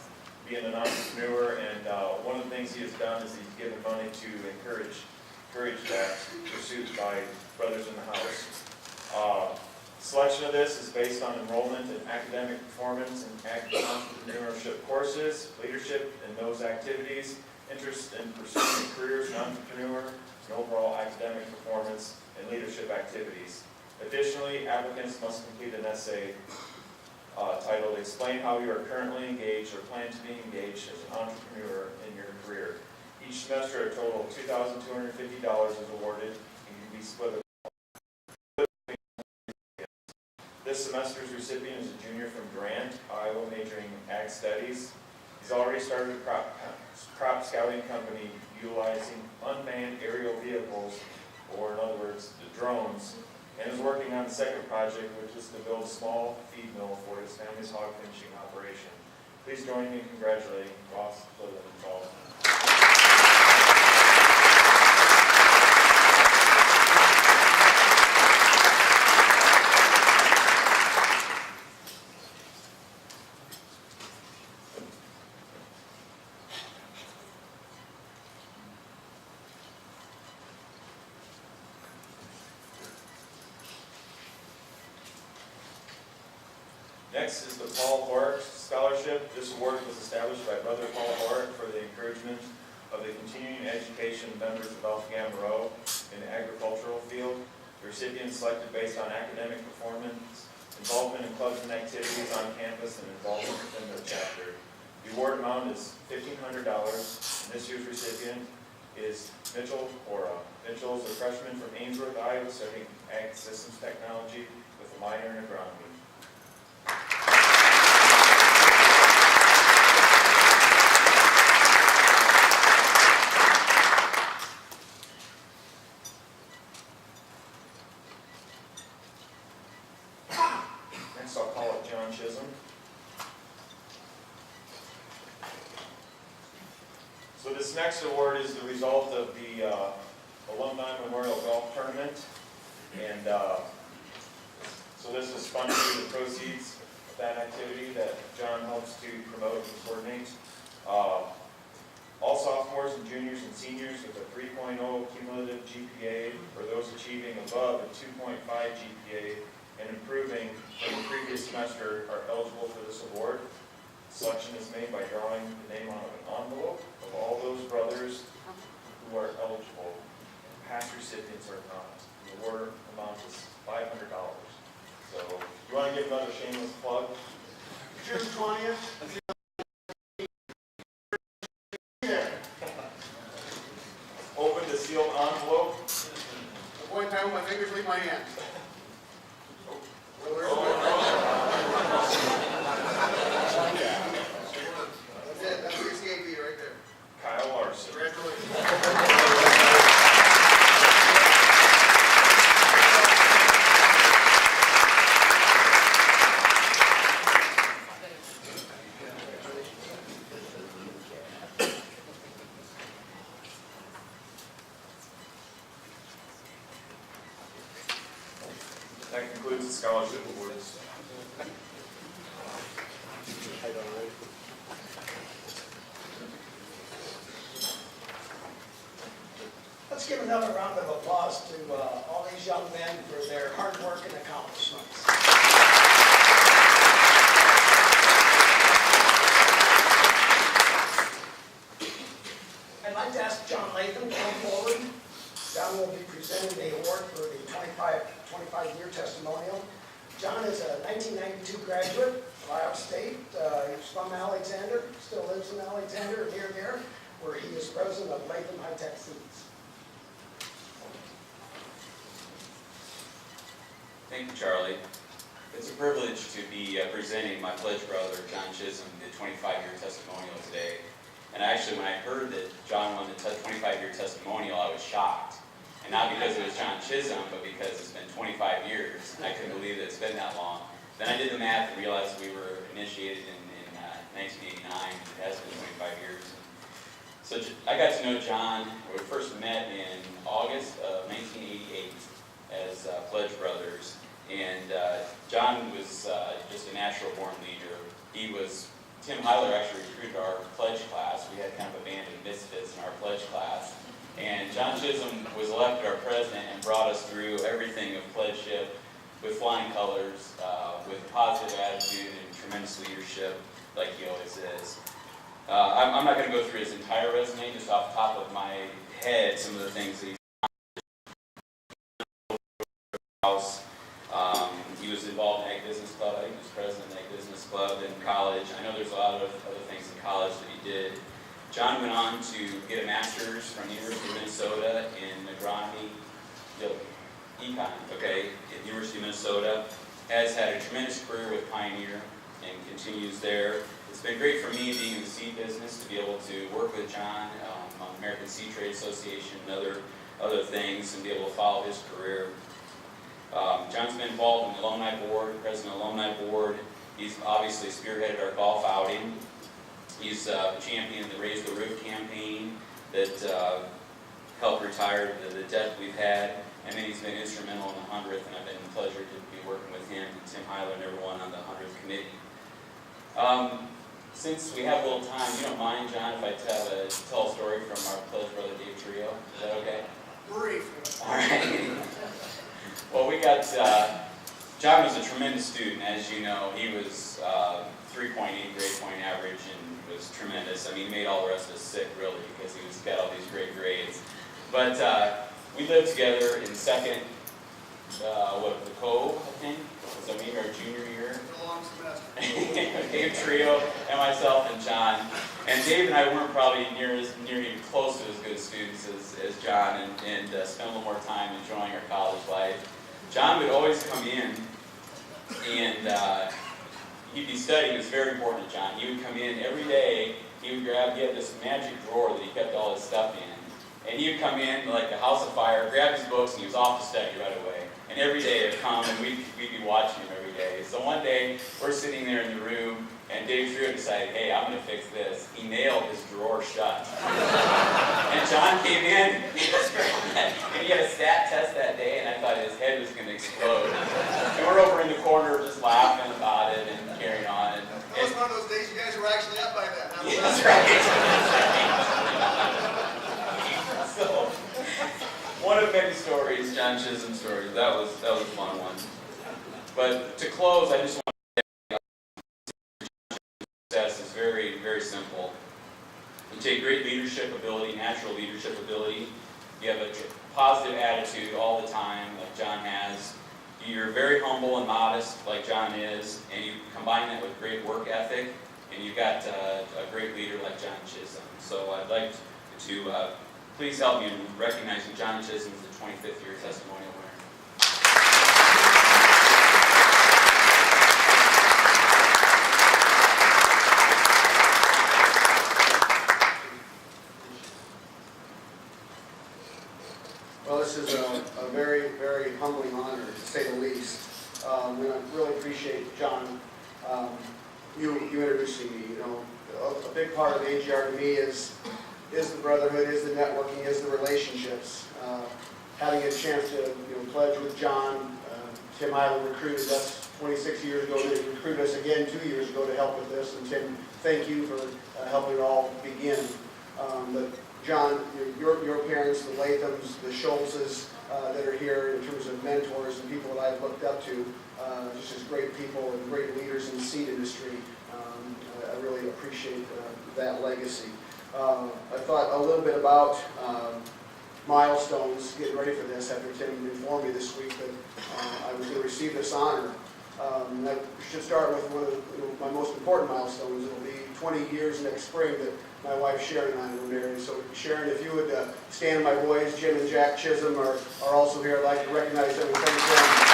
being an entrepreneur, and one of the things he has done is he's given money to encourage that pursuit by brothers in the house. Selection of this is based on enrollment in academic performance and entrepreneurship courses, leadership in those activities, interest in pursuing a career as an entrepreneur, and overall academic performance and leadership activities. Additionally, applicants must complete an essay titled "Explain how you are currently engaged or plan to be engaged as an entrepreneur in your career." Each semester, a total of $2,250 is awarded and can be split. This semester's recipient is a junior from Grant, Iowa, majoring in Ag Studies. He's already started a crop scouting company utilizing unmanned aerial vehicles, or in other words, the drones, and is working on the second project, which is to build a small feed mill for his family's hog finishing operation. Please join me in congratulating Ross Littleton. Next is the Paul Hort Scholarship. This award was established by Brother Paul Hort for the encouragement of the continuing education members of Alpha Gamma Rho in the agricultural field. The recipient is selected based on academic performance, involvement in clubs and activities on campus, and involvement within their chapter. The award amount is $1,500, and this year's recipient is Mitchell Ora. Mitchell is a freshman from Ainsworth, Iowa, studying Ag Systems Technology with a minor in agronomy. Next, I'll call it John Chisholm. So this next award is the result of the Alumni Memorial Golf Tournament, and so this is funded through the proceeds of that activity that John helps to promote and coordinate. All sophomores and juniors and seniors with a 3.0 cumulative GPA, or those achieving above a 2.5 GPA and improving from the previous semester, are eligible for this award. Selection is made by drawing the name on an envelope of all those brothers who are eligible. Past recipients are not. The award amount is $500. So, you want to give another shameless plug? June 20th. Open the sealed envelope. Avoid time when my fingers leave my hand. That's it. That's 68 feet right there. Kyle Larson. Congratulations. That concludes the scholarship awards. Let's give another round of applause to all these young men for their hard work and accomplishments. I'd like to ask John Latham to come forward. John will be presenting the award for the 25-year testimonial. John is a 1992 graduate of Iowa State. He's from Alexander, still lives in Alexander, near there, where he is president of Latham High Tech Seeds. Thank you, Charlie. It's a privilege to be presenting my pledge brother, John Chisholm, the 25-year testimonial today. And actually, when I heard that John won the 25-year testimonial, I was shocked. And not because it was John Chisholm, but because it's been 25 years. And I couldn't believe that it's been that long. Then I did the math and realized we were initiated in 1989, and it has been 25 years. So I got to know John, we first met in August of 1988. as pledge brothers. And John was just a natural born leader. Tim Heiler actually recruited our pledge class. We had kind of a band of misfits in our pledge class. And John Chisholm was elected our president and brought us through everything of pledgeship with flying colors, with a positive attitude and tremendous leadership like he always is. I'm not going to go through his entire resume, just off the top of my head, some of the things that he was involved in Ag Business Club. I think he was president of Ag Business Club in college. I know there's a lot of other things in college that he did. John went on to get a master's from the University of Minnesota in agronomy, econ, at the University of Minnesota. Has had a tremendous career with Pioneer and continues there. It's been great for me being in the seed business to be able to work with John on American Seed Trade Association and other things and be able to follow his career. John's been involved in the Alumni Board, President of the Alumni Board. He's obviously spearheaded our golf outing. He's championed the Raise the Roof campaign that helped retire the debt we've had. And then he's been instrumental in the 100th, and I've been pleasured to be working with him and Tim Heiler and everyone on the 100th committee. Since we have a little time, you don't mind, John, if I tell a story from our pledge brother Dave Trio? Is that okay? Brief. All right. Well, John was a tremendous student, as you know. He was 3.8 grade point average and was tremendous. I mean, he made all the rest of us sick, really, because he got all these great grades. But we lived together in second, the Cove, I think. So maybe our junior year. A long semester. Dave Trio and myself and John. And Dave and I weren't probably near even close to as good students as John, and spent a little more time enjoying our college life. John would always come in and he'd be studying. It was very important to John. He would come in every day. He had this magic drawer that he kept all his stuff in. And he would come in like a house of fire, grab his books, and he was off to study right away. And every day it'd come, and we'd be watching him every day. So one day, we're sitting there in the room, and Dave Trio decided, hey, I'm going to fix this. He nailed his drawer shut. And John came in, and he had a stat test that day, and I thought his head was going to explode. And we're over in the corner just laughing about it and carrying on. That was one of those days you guys were actually up by that. That's right. So, one of many stories, John Chisholm stories. That was a fun one. But to close, I just want to say success is very, very simple. You take great leadership ability, natural leadership ability. You have a positive attitude all the time, like John has. You're very humble and modest, like John is, and you combine that with great work ethic, and you've got a great leader like John Chisholm. So I'd like to please help me in recognizing John Chisholm as the 25th year testimonial winner. Well, this is a very, very humbling honor, to say the least. And I really appreciate, John, you introducing me. You know, a big part of AGR to me is the brotherhood, is the networking, is the relationships. Having a chance to pledge with John, Tim Heiler recruited us 26 years ago. They recruited us again 2 years ago to help with this. And Tim, thank you for helping it all begin. But John, your parents, the Lathams, the Schultzes that are here in terms of mentors and people that I've looked up to, just as great people and great leaders in the seed industry. I really appreciate that legacy. I thought a little bit about milestones, getting ready for this after Tim informed me this week that I was going to receive this honor. And I should start with one of my most important milestones. It'll be 20 years next spring that my wife Sharon and I were married. So Sharon, if you would stand, my boys, Jim and Jack Chisholm are also here. I'd like to recognize them and thank them.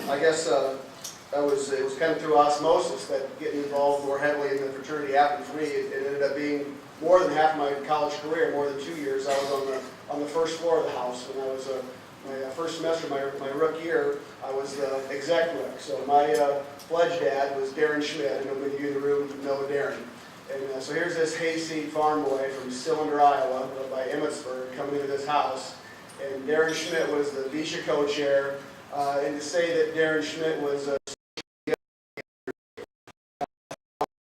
I guess it was kind of through osmosis that getting involved more heavily in the fraternity happened for me. It ended up being more than half my college career, more than 2 years. I was on the first floor of the house when I was my first semester, my rookie year. I was the exec rec. So my pledge dad was Darren Schmidt. I know many of you in the room know Darren. And so here's this hayseed farm boy from Cylinder, Iowa, by Emmitsburg, coming into this house. And Darren Schmidt was the Visha co-chair. And to say that Darren Schmidt was a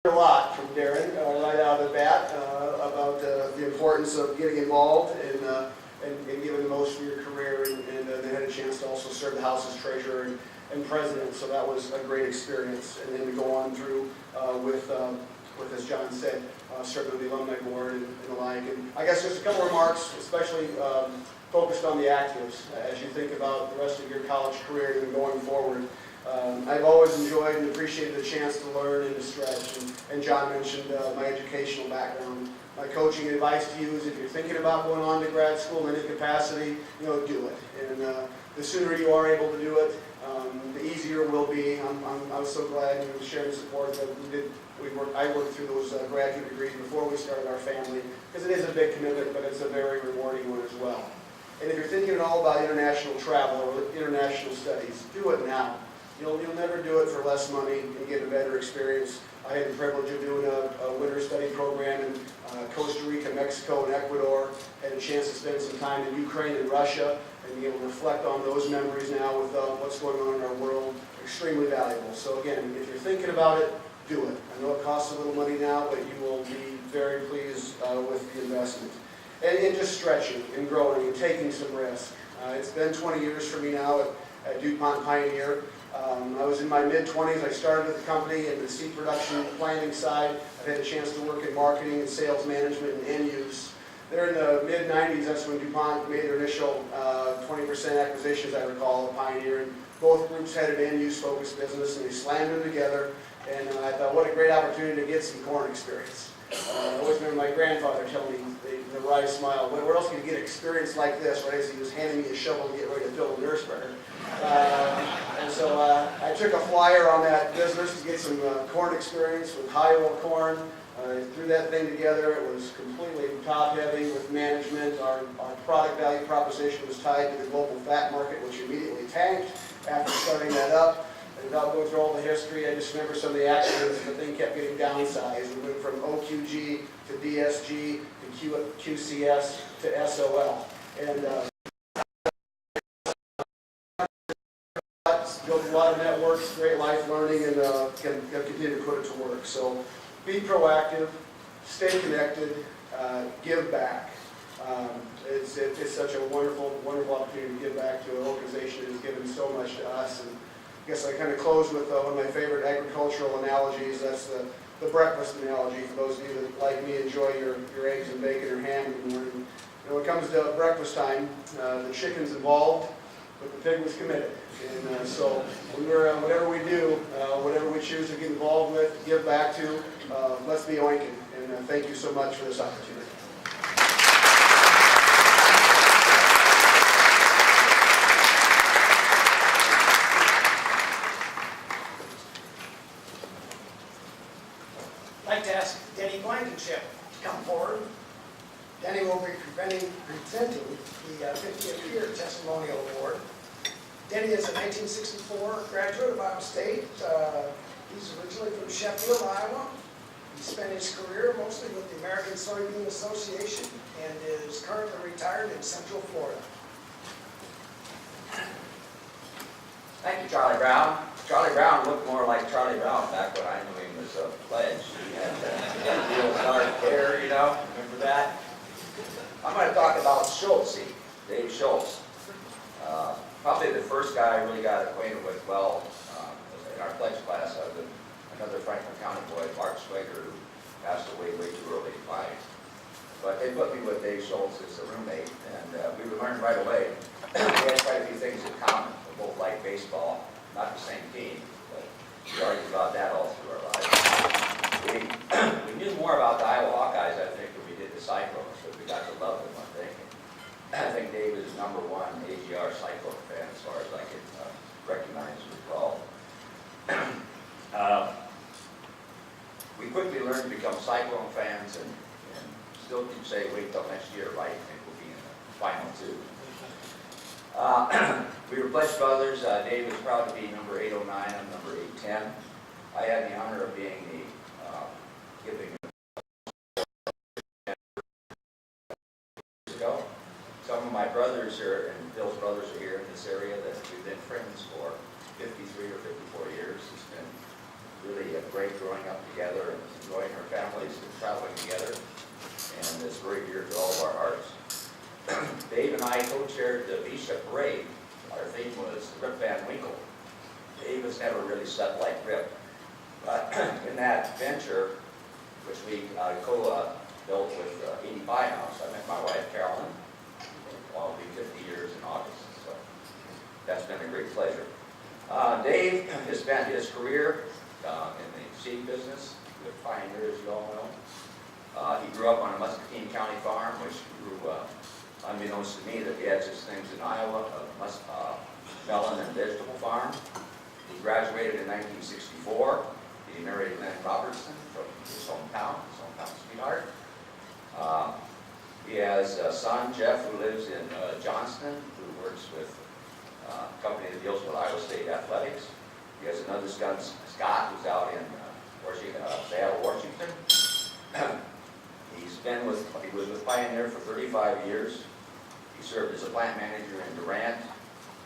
lot from Darren right out of the bat about the importance of getting involved and giving the most for your career. And they had a chance to also serve the house as treasurer and president. So that was a great experience. And then to go on through with, as John said, serving on the alumni board and the like. And I guess just a couple remarks, especially focused on the actives as you think about the rest of your college career and going forward. I've always enjoyed and appreciated the chance to learn and to stretch. And John mentioned my educational background. My coaching advice to you is if you're thinking about going on to grad school in any capacity, do it. And the sooner you are able to do it, the easier it will be. I was so glad you shared the support that I worked through those graduate degrees before we started our family, because it is a big commitment, but it's a very rewarding one as well. And if you're thinking at all about international travel or international studies, do it now. You'll never do it for less money and get a better experience. I had the privilege of doing a winter study program in Costa Rica, Mexico, and Ecuador. Had a chance to spend some time in Ukraine and Russia and be able to reflect on those memories now with what's going on in our world. Extremely valuable. So again, if you're thinking about it, do it. I know it costs a little money now, but you will be very pleased with the investment. And just stretching and growing and taking some risk. It's been 20 years for me now at DuPont Pioneer. I was in my mid-20s. I started with the company in the seed production planning side. I've had a chance to work in marketing and sales management and end use. There in the mid-90s, that's when DuPont made their initial 20% acquisition, as I recall, of Pioneer. And both groups had an end-use focused business, and they slammed them together. And I thought, what a great opportunity to get some corn experience. I always remember my grandfather telling me, the wry smile, where else can you get experience like this, right? As he was handing me a shovel to get ready to fill the nurse burner. And so I took a flyer on that business to get some corn experience with high oil corn. Threw that thing together. It was completely top heavy with management. Our product value proposition was tied to the global fat market, which immediately tanked after starting that up. And without going through all the history, I just remember some of the accidents. The thing kept getting downsized. We went from OQG to DSG to QCS to SOL. And built a lot of networks, great life learning, and can continue to put it to work. So be proactive, stay connected, give back. It's such a wonderful opportunity to give back to an organization that has given so much to us. And I guess I kind of close with one of my favorite agricultural analogies. That's the breakfast analogy. For those of you that, like me, enjoy your eggs and bacon or ham in the morning. When it comes to breakfast time, the chicken's involved, but the pig was committed. And so whatever we do, whatever we choose to get involved with, give back to, let's be oinking. And thank you so much for this opportunity. I'd like to ask Denny Blankenship to come forward. Denny will be presenting the 50th year testimonial award. Denny is a 1964 graduate of Iowa State. He's originally from Sheffield, Iowa. He spent his career mostly with the American Soybean Association and is currently retired in Central Florida. Thank you, Charlie Brown. Charlie Brown looked more like Charlie Brown back when I knew him as a pledge. He had real dark hair, remember that? I'm going to talk about Schultz, Dave Schultz. Probably the first guy I really got acquainted with well in our pledge class. I was with another Franklin County boy, Mark Swigger, who passed away way too early in life. But they put me with Dave Schultz as a roommate, and we would learn right away. We had quite a few things in common. We both liked baseball, not the same team, but we argued about that all through our lives. We knew more about the Iowa Hawkeyes, I think, than we did the Cyclones, but we got to love them, I think. I think Dave is #1 AGR Cyclone fan as far as I can recognize and recall. We quickly learned to become Cyclone fans and still keep saying, wait till next year, right? I think we'll be in the final two. We were pledge brothers. Dave was proud to be number 809, I'm number 810. I had the honor of being the giving brothers here, and Bill's brothers are here in this area that we've been friends for 53 or 54 years. It's been really great growing up together and enjoying our families and traveling together. And it's very dear to all of our hearts. Dave and I co-chaired the Visha Parade. Our theme was Rip Van Winkle. Dave has never really slept like Rip. But in that venture, which we co-built with Edie Byhouse, I met my wife Carolyn. It'll be 50 years in August, so that's been a great pleasure. Dave has spent his career in the seed business with Pioneer, as you all know. He grew up on a Muscatine County farm, which grew, unbeknownst to me, that we had such things in Iowa, a melon and vegetable farm. He graduated in 1964. He married Lynn Robertson from his hometown sweetheart. He has a son, Jeff, who lives in Johnston, who works with a company that deals with Iowa State athletics. He has another son, Scott, who's out in Seattle, Washington. He was with Pioneer for 35 years. He served as a plant manager in Durant,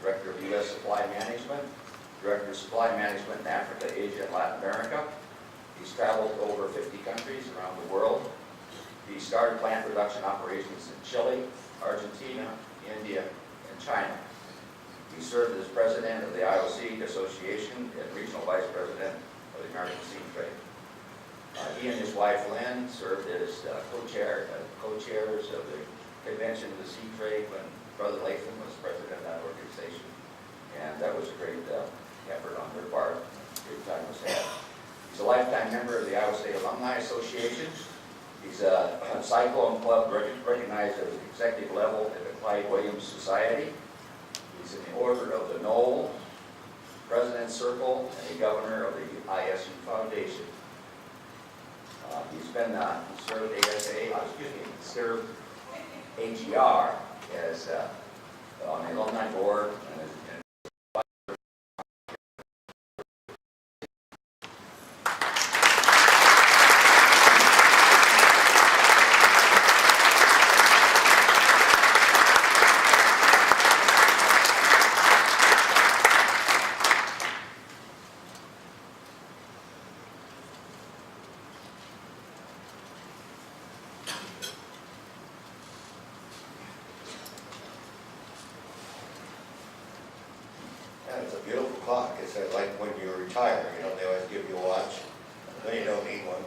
director of U.S. Supply Management, director of Supply Management in Africa, Asia, and Latin America. He's traveled to over 50 countries around the world. He started plant production operations in Chile, Argentina, India, and China. He served as president of the Iowa Seed Association and regional vice president of the American Seed Trade. He and his wife Lynn served as co-chairs of the convention of the seed trade when Brother Latham was president of that organization. And that was a great effort on their part. Great time was had. He's a lifetime member of the Iowa State Alumni Association. He's a Cyclone Club recognized at the executive level at the Clyde Williams Society. He's in the Order of the Knoll, President's Circle, and a governor of the ISU Foundation. Served AGR as on the alumni board and it's a beautiful clock. It's like when you retire, you know, they always give you a watch. No, you don't need one.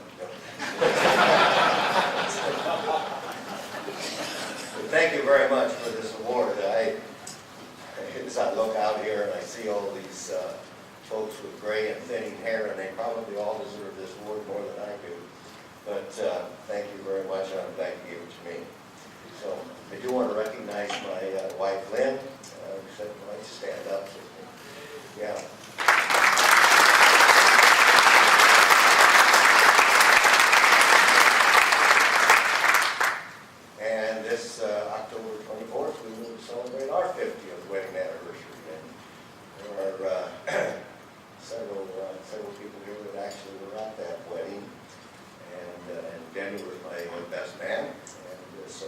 But thank you very much for this award. As I look out here and I see all these folks with gray and thinning hair, and they probably all deserve this award more than I do. But thank you very much, and I'm glad you gave it to me. So I do want to recognize my wife, Lynn. I'd like to stand up. Yeah. And this October 24th, we will celebrate our 50th wedding anniversary. And there are several people here that actually were at that wedding. And Denny was my best man. And so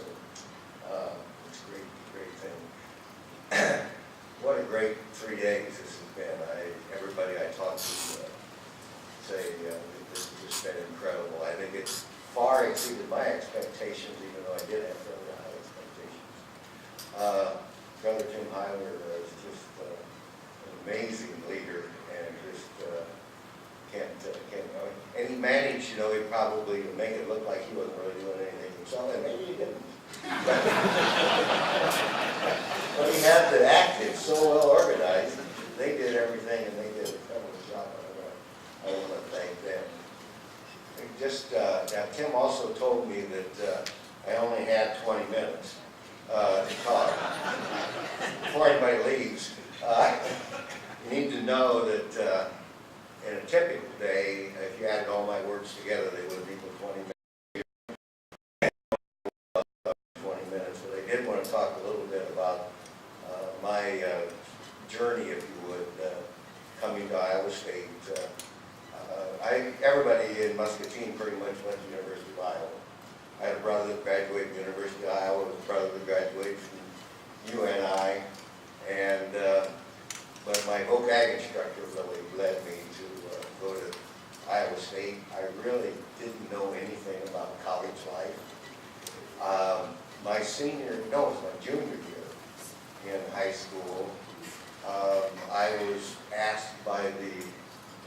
it's a great thing. What a great 3 days this has been. Everybody I talked to say this has just been incredible. I think it's far exceeded my expectations, even though I did have fairly high expectations. Brother Tim Heiler is just an amazing leader, and just can't. And he managed, you know, he probably make it look like he wasn't really doing anything himself, and maybe he didn't. But he had the active so well organized. They did everything, and they did a fabulous job. I want to thank them. Now, Tim also told me that I only had 20 minutes to talk before anybody leaves. You need to know that in a typical day, if you added all my words together, they would equal 20 minutes. But I did want to talk a little bit about my journey, if you would, coming to Iowa State. Everybody in Muscatine pretty much went to the University of Iowa. I had a brother that graduated from the University of Iowa, a brother that graduated from UNI, and, but my voc ag instructor really led me to go to Iowa State. I really didn't know anything about college life. My junior year in high school, I was asked by the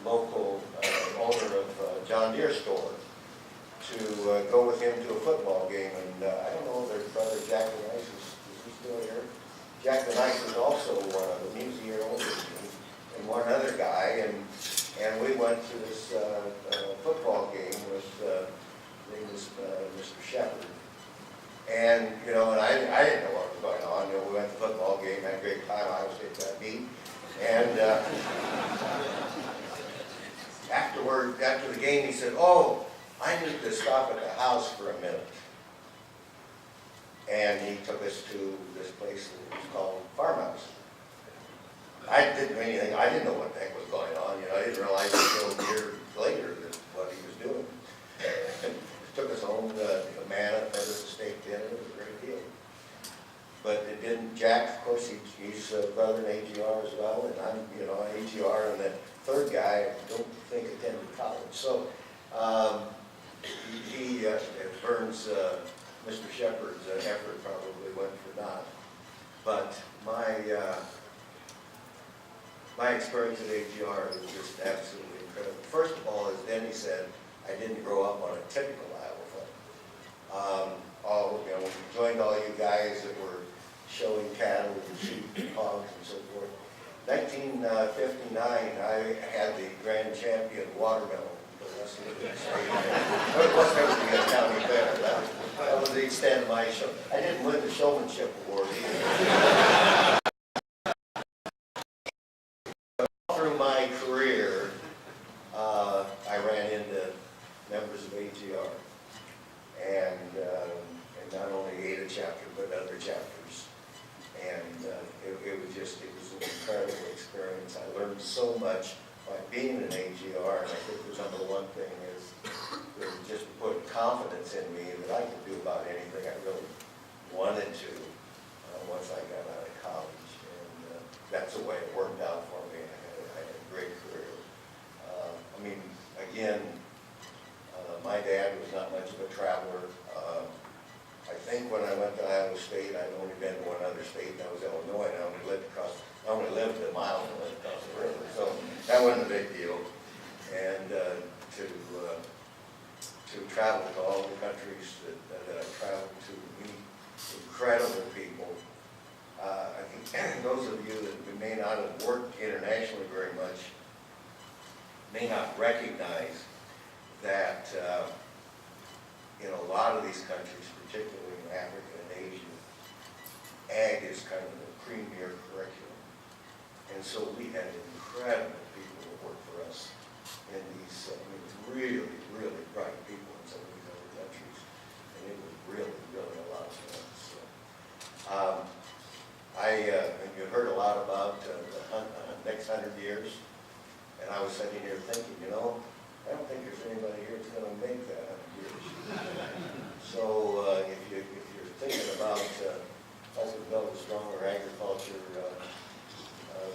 local owner of John Deere store to go with him to a football game, and I don't know, their brother Jack the Nice, is he still here? Jack the Nice was also one of them. He was a year older than me, and one other guy, and we went to this football game with Mr. Shepard. And, you know, and I didn't know what was going on. You know, we went to the football game, had a great time. Iowa State got beat. And after the game, he said, "Oh, I need to stop at the house for a minute." And he took us to this place that was called Farmhouse. I didn't know anything. I didn't know what the heck was going on. You know, I didn't realize until a year later that what he was doing. Took us home, manna, fed us a steak dinner. It was a great deal. But it didn't. Jack, of course, he's a brother in AGR as well, and I'm, you know, an AGR, and the third guy I don't think attended college. So he burns Mr. Shepard's effort probably went for naught. But my experience at AGR was just absolutely incredible. First of all, as Denny said, I didn't grow up on a typical Iowa farm. We joined all you guys that were showing cattle and sheep and hogs and so forth. 1959, I had the grand champion watermelon for the rest of the state. It wasn't ever the county fair. That was the extent of my show. I didn't win the showmanship award either. Through my career, I ran into members of AGR, and not only Eta chapter, but other chapters. And it was an incredible experience. I learned so much by being an AGR, and I think the number one thing is it just put confidence in me that I could do about anything I really wanted to once I got out of college. And that's the way it worked out for me. I had a great career. Again, my dad was not much of a traveler. I think when I went to Iowa State, I'd only been to one other state, and that was Illinois, and I only lived a mile and lived across the river, so that wasn't a big deal. And to travel to all the countries that I traveled to, meet incredible people. I think those of you that may not have worked internationally very much may not recognize that in a lot of these countries, particularly in Africa and Asia, ag is kind of the premier curriculum. And so we had incredible people that worked for us in these, really, really bright people in some of these other countries. And it was really, really a lot of fun. So, and you heard a lot about the next 100 years, and I was sitting here thinking, I don't think there's anybody here that's going to make that 100 years. So if you're thinking about helping build a stronger agriculture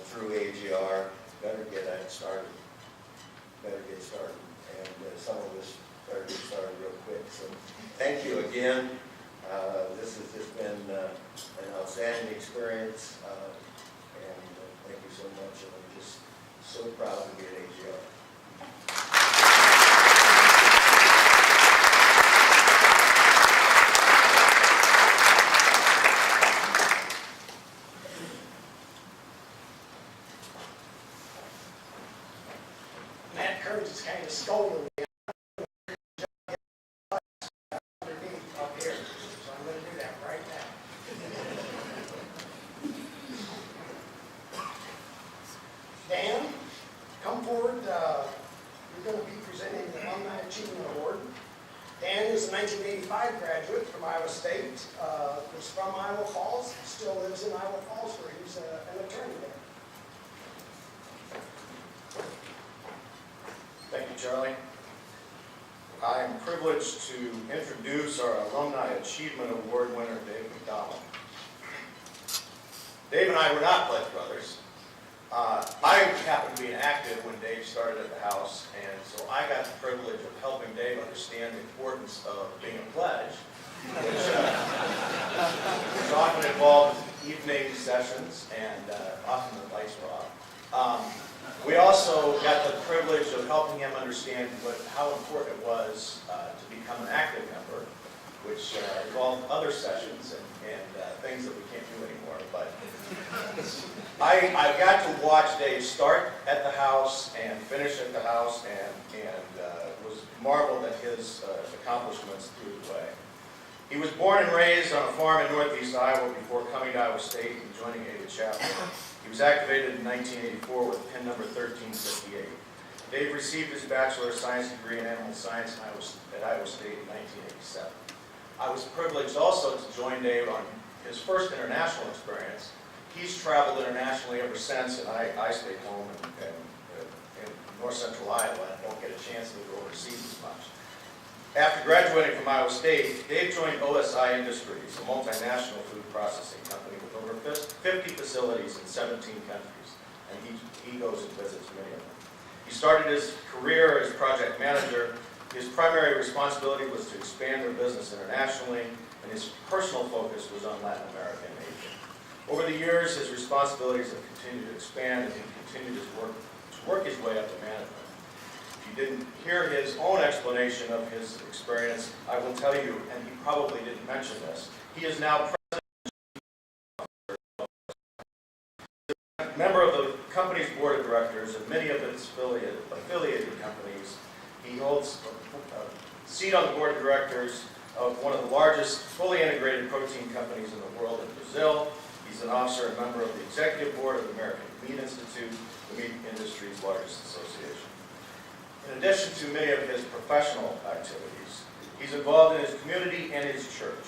through AGR, better get that started. Better get started. And some of us better get started real quick. So thank you again. This has just been an outstanding experience. And thank you so much. And I'm just so proud to be at AGR. Matt Kearns is kind of stolen me underneath up here, so I'm going to do that right now. Dan, come forward. You're going to be presenting the Alumni Achievement Award. Dan is a 1985 graduate from Iowa State. Was from Iowa Falls, still lives in Iowa Falls, where he's an attorney there. Thank you, Charlie. I am privileged to introduce our Alumni Achievement Award winner, Dave McDonald. Dave and I were not pledge brothers. I happened to be inactive when Dave started at the house, and so I got the privilege of helping Dave understand the importance of being a pledge, which often involved evening sessions, and often the lights were off. We also got the privilege of helping him understand how important it was to become an active member, which involved other sessions and things that we can't do anymore. But I got to watch Dave start at the house and finish at the house, and was marveled at his accomplishments through the way. He was born and raised on a farm in northeast Iowa before coming to Iowa State and joining Eta chapter. He was activated in 1984 with pin number 1358. Dave received his Bachelor of Science degree in Animal Science at Iowa State in 1987. I was privileged also to join Dave on his first international experience. He's traveled internationally ever since, and I stayed home in north central Iowa and don't get a chance to go overseas as much. After graduating from Iowa State, Dave joined OSI Industries, a multinational food processing company with over 50 facilities in 17 countries, and he goes and visits many of them. He started his career as project manager. His primary responsibility was to expand their business internationally, and his personal focus was on Latin America and Asia. Over the years, his responsibilities have continued to expand, and he continued to work his way up to management. If you didn't hear his own explanation of his experience, I will tell you, and he probably didn't mention this, he is now member of the company's board of directors and many of its affiliated companies. He holds a seat on the board of directors of one of the largest fully integrated protein companies in the world in Brazil. He's an officer and member of the executive board of the American Meat Institute, the meat industry's largest association. In addition to many of his professional activities, he's involved in his community and his church.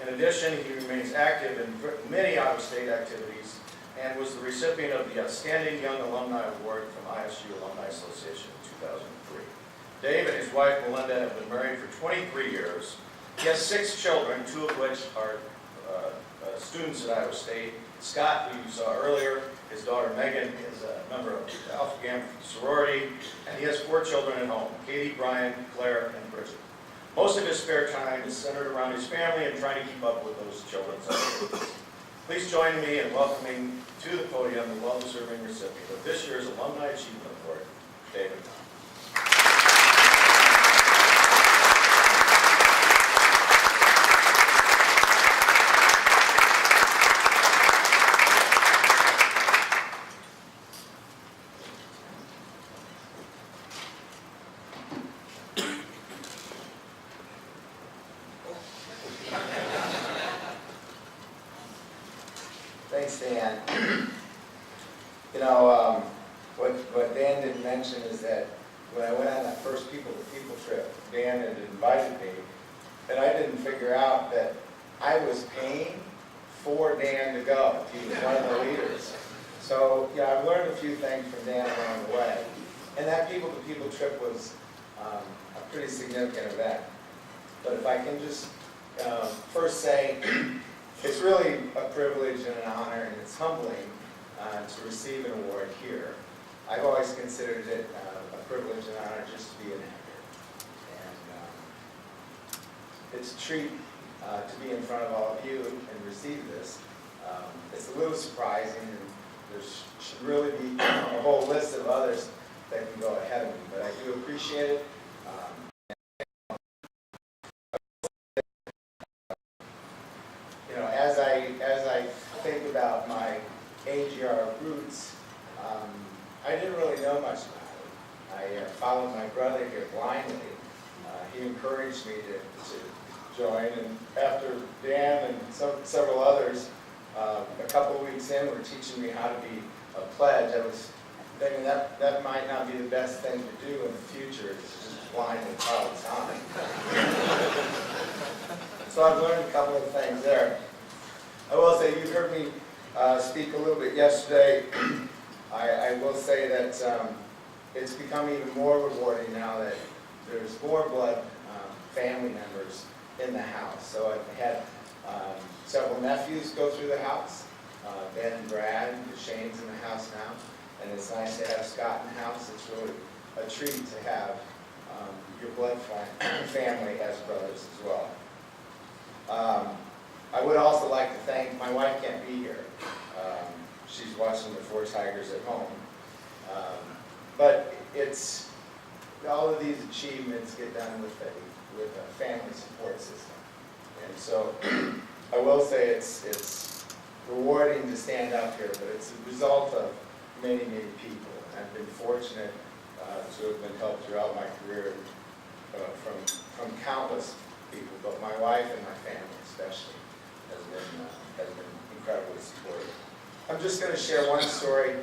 In addition, he remains active in many out-of-state activities and was the recipient of the Outstanding Young Alumni Award from ISU Alumni Association in 2003. Dave and his wife Melinda have been married for 23 years. He has 6 children, 2 of which are students at Iowa State. Scott, who you saw earlier, his daughter Megan is a member of the Alpha Gamma sorority, and he has 4 children at home, Katie, Brian, Claire, and Bridget. Most of his spare time is centered around his family and trying to keep up with those children's activities. Please join me in welcoming to the podium the well-deserving recipient of this year's Alumni Achievement Award, David. Thanks, Dan. You know, what Dan didn't mention is that when I went on that first people-to-people trip, Dan had invited me, and I didn't figure out that I was paying for Dan to go. He was one of the leaders. So, yeah, I've learned a few things from Dan along the way. And that people-to-people trip was a pretty significant event. But if I can just first say, it's really a privilege and an honor, and it's humbling to receive an award here. I've always considered it a privilege and honor just to be an actor. And it's a treat to be in front of all of you and receive this. It's a little surprising, and there should really be a whole list of others that can go ahead of me, but I do appreciate it. You know, as I think about my AGR roots, I didn't really know much about it. I followed my brother here blindly. He encouraged me to join, and after Dan and several others, a couple of weeks in, were teaching me how to be a pledge. I was thinking that might not be the best thing to do in the future, is just blindly follow time. So I've learned a couple of things there. I will say, you heard me speak a little bit yesterday. I will say that it's become even more rewarding now that there's more blood family members in the house. So I've had several nephews go through the house, Ben and Brad, Shane's in the house now, and it's nice to have Scott in the house. It's really a treat to have your blood family as brothers as well. I would also like to thank, my wife can't be here. She's watching the 4 Tigers at home. But it's, all of these achievements get done with a family support system. And so I will say it's rewarding to stand up here, but it's a result of many, many people. I've been fortunate to have been helped throughout my career from countless people, but my wife and my family especially has been incredibly supportive. I'm just going to share one story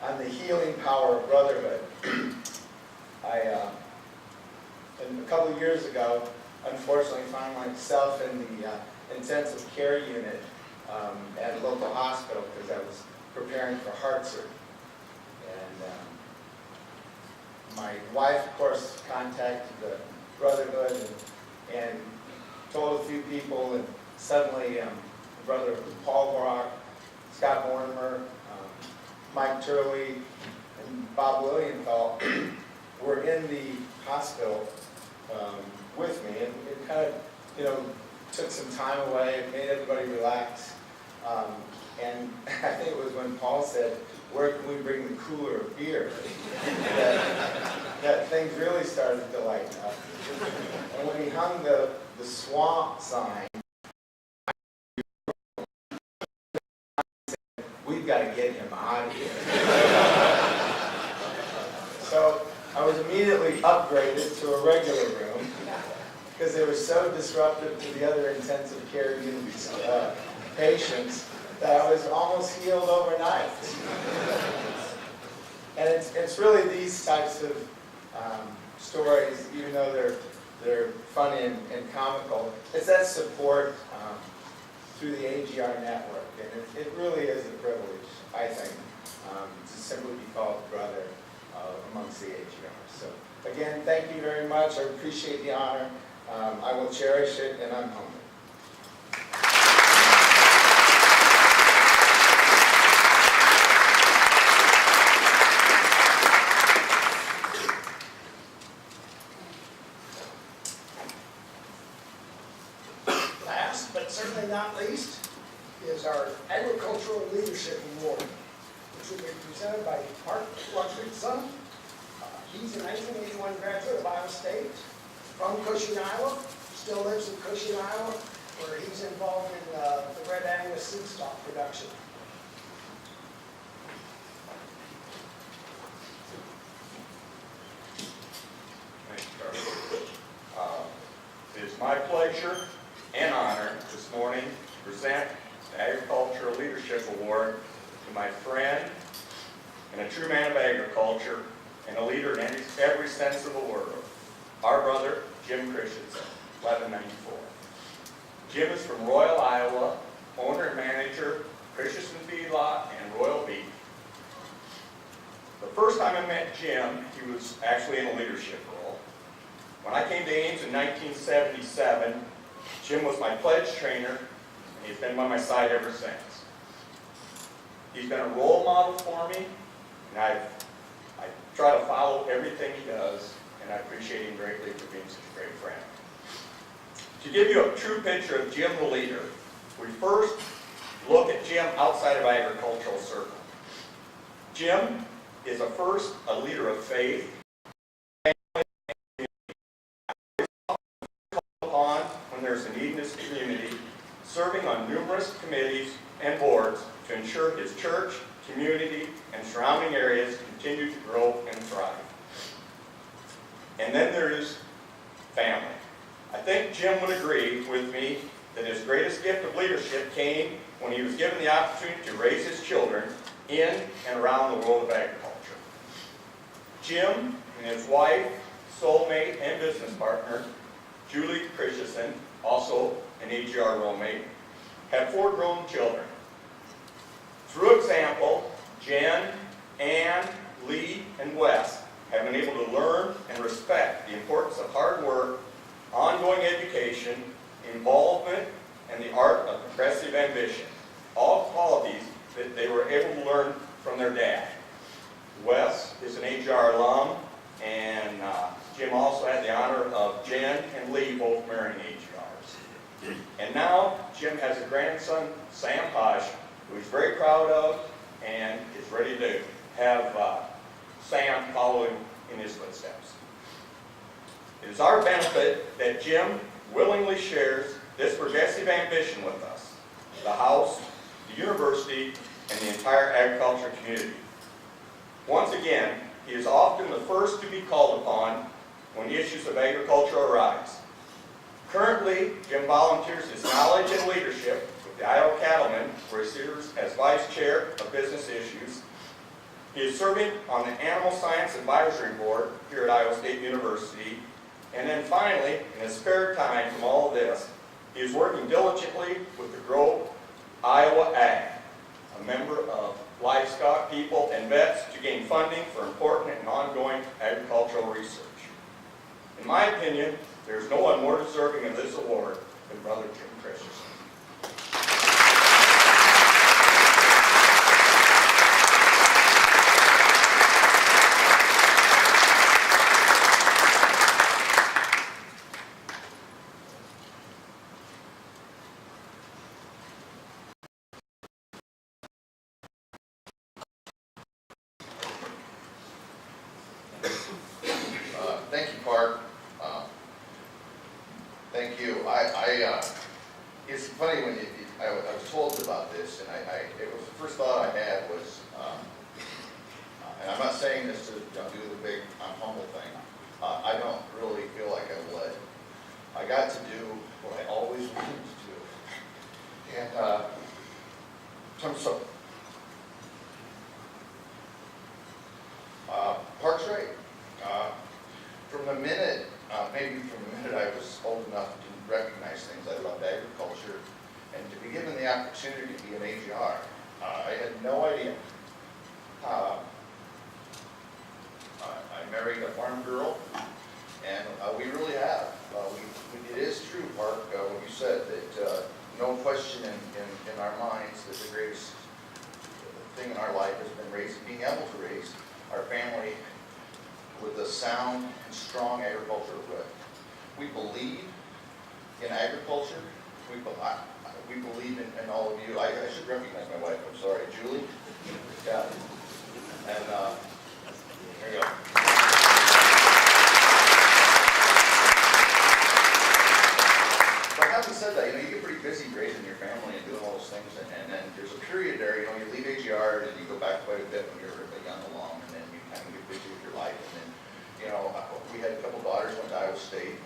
on the healing power of brotherhood. A couple of years ago, unfortunately, found myself in the intensive care unit at a local hospital because I was preparing for heart surgery. And my wife, of course, contacted the brotherhood and told a few people, and suddenly Brother Paul Brock, Scott Mortimer, Mike Turley, and Bob Lilienthal were in the hospital with me, and it kind of, took some time away, it made everybody relax. And I think it was when Paul said, "Where can we bring the cooler of beer?" that things really started to lighten up. And when he hung the swamp sign, we've got to get him out of here. So I was immediately upgraded to a regular room because they were so disruptive to the other intensive care unit patients that I was almost healed overnight. And it's really these types of stories, even though they're funny and comical, it's that support through the AGR network. And it really is a privilege, I think, to simply be called brother amongst the AGR. So again, thank you very much. I appreciate the honor. I will cherish it, and I'm humbled. Last, but certainly not least, is our Agricultural Leadership Award, which will be presented by Mark Ludwigson. He's a 1981 graduate of Iowa State, from Cushing, Iowa. Still lives in Cushing, Iowa, where he's involved in the Red Angus seed stock production. Thanks, Charlie. It is my pleasure and honor this morning to present the Agricultural Leadership Award to my friend and a true man of agriculture and a leader in every sense of the word, our brother, Jim Christensen, 1194. Jim is from Royal, Iowa, owner and manager, Christensen Feedlot and Royal Beef. The first time I met Jim, he was actually in a leadership role. When I came to Ames in 1977, Jim was my pledge trainer, and he's been by my side ever since. He's been a role model for me, and I try to follow everything he does, and I appreciate him greatly for being such a great friend. To give you a true picture of Jim the leader, we first look at Jim outside of agricultural circle. Jim is a leader of faith, upon when there's a need in his community, serving on numerous committees and boards to ensure his church, community, and surrounding areas continue to grow and thrive. And then there is family. I think Jim would agree with me that his greatest gift of leadership came when he was given the opportunity to raise his children in and around the world of agriculture. Jim and his wife, soulmate, and business partner, Julie Christensen, also an AGR roommate, have 4 grown children. Through example, Jen, Ann, Lee, and Wes have been able to learn and respect the importance of hard work, ongoing education, involvement, and the art of progressive ambition. All qualities that they were able to learn from their dad. Wes is an AGR alum, and Jim also had the honor of Jen and Lee both marrying AGRs. And now Jim has a grandson, Sam Hush, who he's very proud of and is ready to have Sam follow in his footsteps. It is our benefit that Jim willingly shares this progressive ambition with us, the House, the university, and the entire agriculture community. Once again, he is often the first to be called upon when issues of agriculture arise. Currently, Jim volunteers his knowledge and leadership with the Iowa Cattlemen, where he serves as Vice Chair of Business Issues. He is serving on the Animal Science Advisory Board here at Iowa State University. And then finally, in his spare time from all of this, he is working diligently with the Grow Iowa Ag, a member of livestock people and vets, to gain funding for important and ongoing agricultural research. In my opinion, there's no one more deserving of this award than Brother Jim Christensen. Thank you, Park. Thank you. It's funny when I was told about this, and it was the first thought I had was, and I'm not saying this to do the big I'm humble thing. I don't really feel like I've led. I got to do what I always wanted to do, and so Park's right. From the minute, maybe from the minute I was old enough to recognize things, I loved agriculture, and to be given the opportunity to be an AGR, I had no idea. I married a farm girl, and we really have. It is true, Park, what you said, that no question in our minds that the greatest thing in our life has been being able to raise our family with a sound and strong agricultural grid. We believe in agriculture. We believe in all of you. I should recognize my wife. I'm sorry, Julie. Yeah. And there you go. But having said that, you get pretty busy raising your family and doing all those things, and then there's a period there, you leave AGR and you go back quite a bit when you're young along, and then you kind of get busy with your life, and then we had a couple daughters went to Iowa State,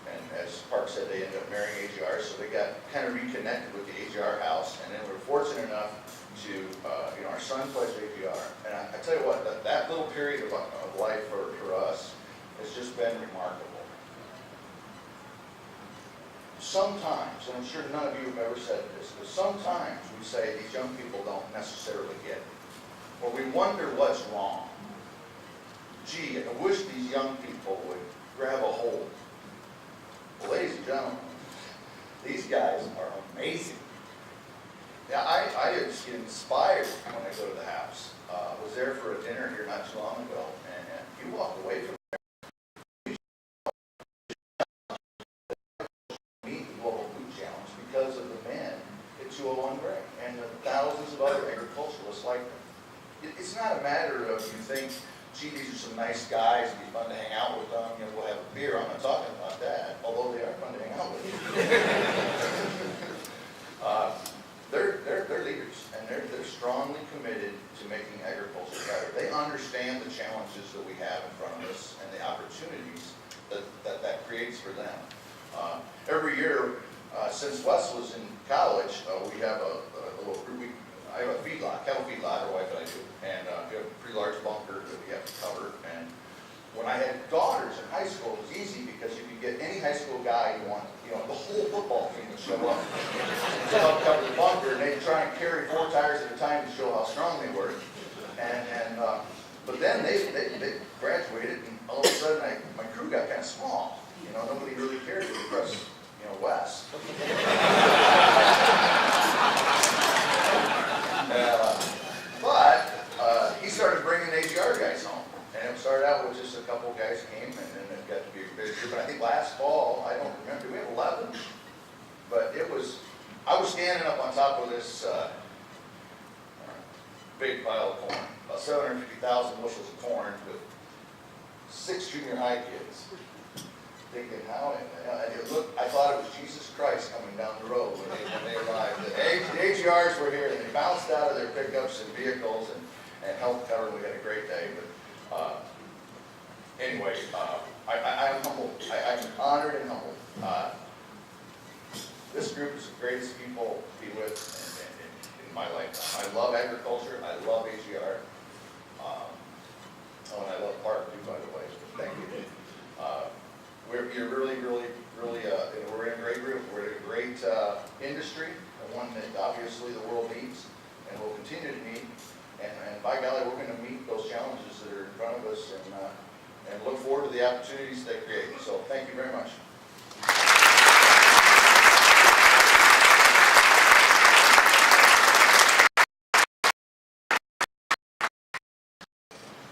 and as Park said, they ended up marrying AGR, so they got kind of reconnected with the AGR house, and then we were fortunate enough to, our son pledged AGR, and I tell you what, that little period of life for us has just been remarkable. Sometimes, and I'm sure none of you have ever said this, but sometimes we say these young people don't necessarily get it, or we wonder what's wrong. Gee, I wish these young people would grab a hold. Well, ladies and gentlemen, these guys are amazing. Yeah, I just get inspired when I go to the house. I was there for a dinner here not too long ago, and you walk away from there, meet the Global Food Challenge because of the men at 201 Gray and the thousands of other agriculturalists like them. It's not a matter of you think, gee, these are some nice guys, it'd be fun to hang out with them, we'll have a beer. I'm not talking about that, although they are fun to hang out with. They're leaders, and they're strongly committed to making agriculture better. They understand the challenges that we have in front of us and the opportunities that creates for them. Every year, since Wes was in college, we have a little group. I have a feedlot, cattle feedlot, our wife and I do, and we have a pretty large bunker that we have to cover. And when I had daughters in high school, it was easy because you could get any high school guy you want, the whole football team would show up to help cover the bunker, and they'd try and carry 4 tires at a time to show how strong they were. But then they graduated, and all of a sudden my crew got kind of small. Nobody really cared to impress, Wes. guys came, and then it got to be a big group. And I think last fall, I don't remember, do we have 11? But it was, I was standing up on top of this big pile of corn, about 750,000 bushels of corn with 6 junior high kids. Thinking how, and it looked, I thought it was Jesus Christ coming down the road when they arrived. The AGRs were here, and they bounced out of their pickups and vehicles and helped cover. We had a great day. But anyway, I'm humbled. I'm honored and humbled. This group is the greatest people to be with in my lifetime. I love agriculture. I love AGR. Oh, and I love Park too, by the way. So thank you. You're really, we're in a great group. We're in a great industry, and one that obviously the world needs and will continue to need. And by golly, we're going to meet those challenges that are in front of us and look forward to the opportunities they create. So thank you very much.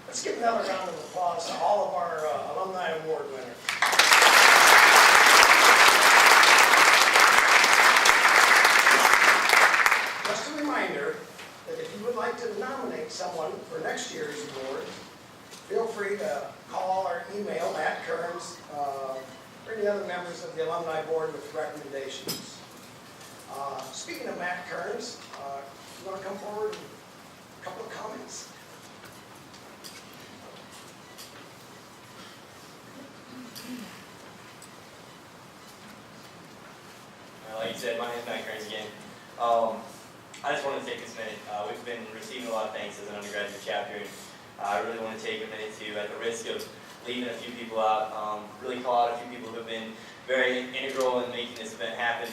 Let's give another round of applause to all of our alumni award winners. Just a reminder that if you would like to nominate someone for next year's award, feel free to call or email Matt Kearns or any other members of the alumni board with recommendations. Speaking of Matt Kearns, you want to come forward and a couple of comments? Like you said, my name is Matt Kearns again. I just want to take this minute. We've been receiving a lot of thanks as an undergraduate chapter, and I really want to take a minute to, at the risk of leaving a few people out, really call out a few people who have been very integral in making this event happen.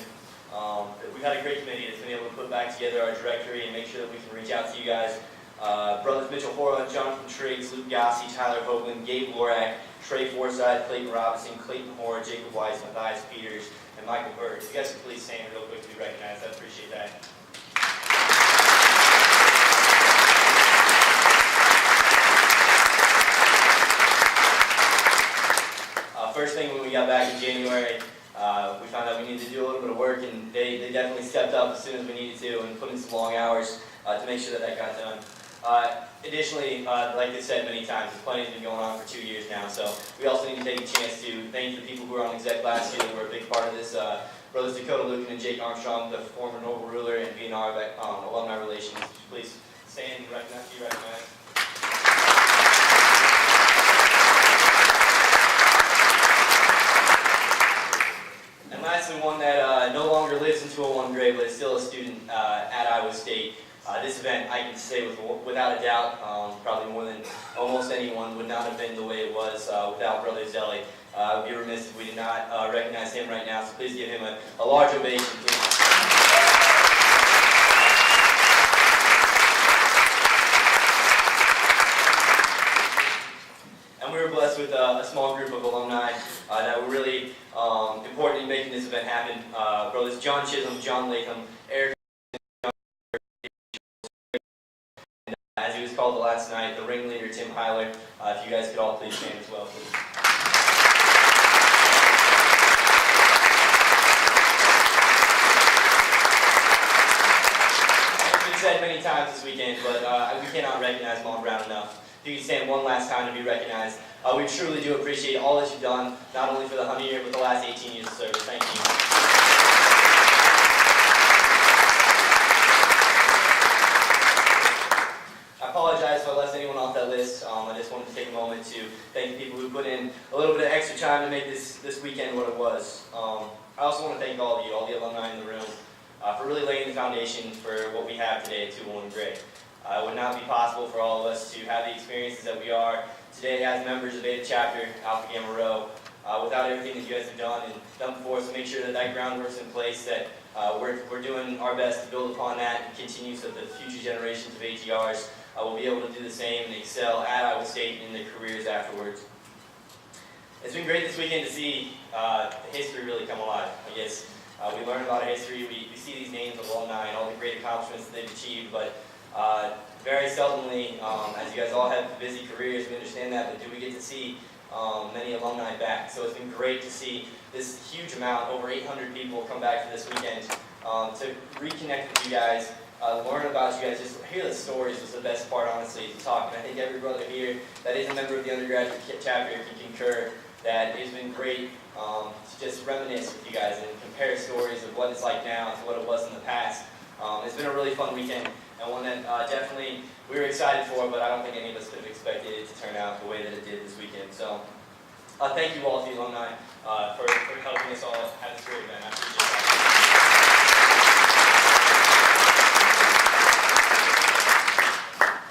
We've had a great committee that's been able to put back together our directory and make sure that we can reach out to you guys. Brothers Mitchell Horla, Jonathan Triggs, Luke Gossi, Tyler Hoagland, Gabe Lorak, Trey Forsythe, Clayton Robinson, Clayton Hoare, Jacob Weiss, Matthias Peters, and Michael Bird. If you guys could please stand real quick to be recognized, I'd appreciate that. First thing when we got back in January, we found out we needed to do a little bit of work, and they definitely stepped up as soon as we needed to and put in some long hours to make sure that got done. Additionally, like I said many times, this planning has been going on for 2 years now, so we also need to take a chance to thank the people who were on exec last year that were a big part of this. Brothers Dakota Lucan and Jake Armstrong, the former Noble Ruler and VNR alumni relations. Please stand and be recognized. And lastly, one that no longer lives in 201 grade, but is still a student at Iowa State. This event, I can say without a doubt, probably more than almost anyone, would not have been the way it was without Brother Zelli. I would be remiss if we did not recognize him right now, so please give him a large ovation, please. And we were blessed with a small group of alumni that were really important in making this event happen. Brothers John Chisholm, John Latham, Eric, and as he was called the last night, the ringleader Tim Heiler. If you guys could all please stand as well, please. It's been said many times this weekend, but we cannot recognize Mom Brown enough. If you could stand one last time to be recognized. We truly do appreciate all that you've done, not only for the 100 year, but the last 18 years of service. Thank you. I apologize if I left anyone off that list. I just wanted to take a moment to thank the people who put in a little bit of extra time to make this weekend what it was. I also want to thank all of you, all the alumni in the room, for really laying the foundation for what we have today at 201 Gray. It would not be possible for all of us to have the experiences that we are today as members of Eta Chapter, Alpha Gamma Rho, without everything that you guys have done before us to make sure that that groundwork's in place, that we're doing our best to build upon that and continue so that the future generations of AGRs will be able to do the same and excel at Iowa State in their careers afterwards. It's been great this weekend to see history really come alive. I guess we learn about our history, we see these names of alumni and all the great accomplishments that they've achieved, but very seldomly, as you guys all have busy careers, we understand that, but do we get to see many alumni back. So it's been great to see this huge amount, over 800 people come back for this weekend to reconnect with you guys, learn about you guys, just hear the stories was the best part, honestly, to talk. And I think every brother here that is a member of the undergraduate chapter can concur that it's been great to just reminisce with you guys and compare stories of what it's like now to what it was in the past. It's been a really fun weekend, and one that definitely we were excited for, but I don't think any of us could have expected it to turn out the way that it did this weekend. So thank you all to the alumni for helping us all have this great event. I appreciate that.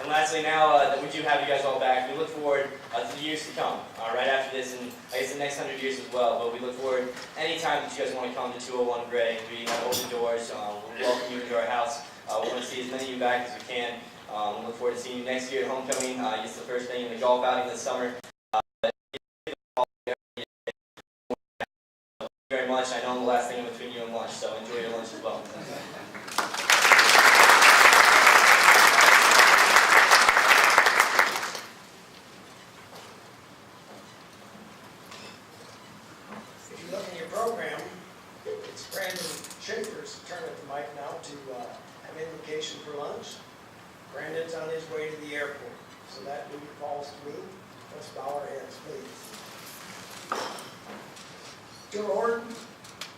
And lastly, now that we do have you guys all back, we look forward to the years to come, right after this, and I guess the next 100 years as well. But we look forward anytime that you guys want to come to 201 Gray. We have open doors. We'll welcome you into our house. We want to see as many of you back as we can. We look forward to seeing you next year at homecoming. It's the first thing in the golf outing this summer. Thank you very much. I know I'm the last thing in between you and lunch, so enjoy your lunch as well. If you look in your program, it's Brandon Schaefer's turn at the mic now to have invocation for lunch. Brandon's on his way to the airport, so that duty falls to me. Let's bow our heads, please. Dear Lord,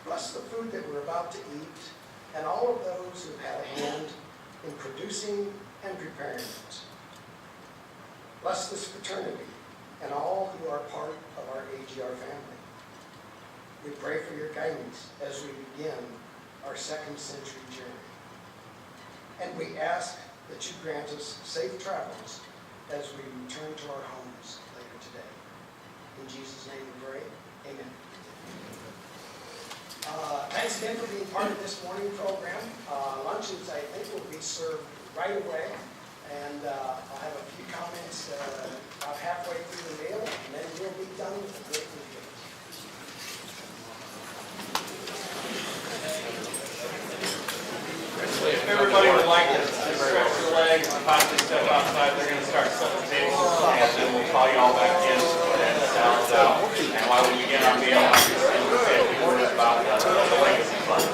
bless the food that we're about to eat and all of those who had a hand in producing and preparing it. Bless this fraternity and all who are part of our AGR family. We pray for your guidance as we begin our second century journey. And we ask that you grant us safe travels as we return to our homes later today. In Jesus' name we pray, amen. Thanks again for being part of this morning program. Lunches, I think, will be served right away. And I'll have a few comments about halfway through the meal, and then we'll be done with a great weekend. If everybody would like to stretch their legs and possibly step outside, they're going to start setting the table, and then we'll call you all back in and salads out. And while we begin our meal, I'm just going to say a few words about the legacy fund.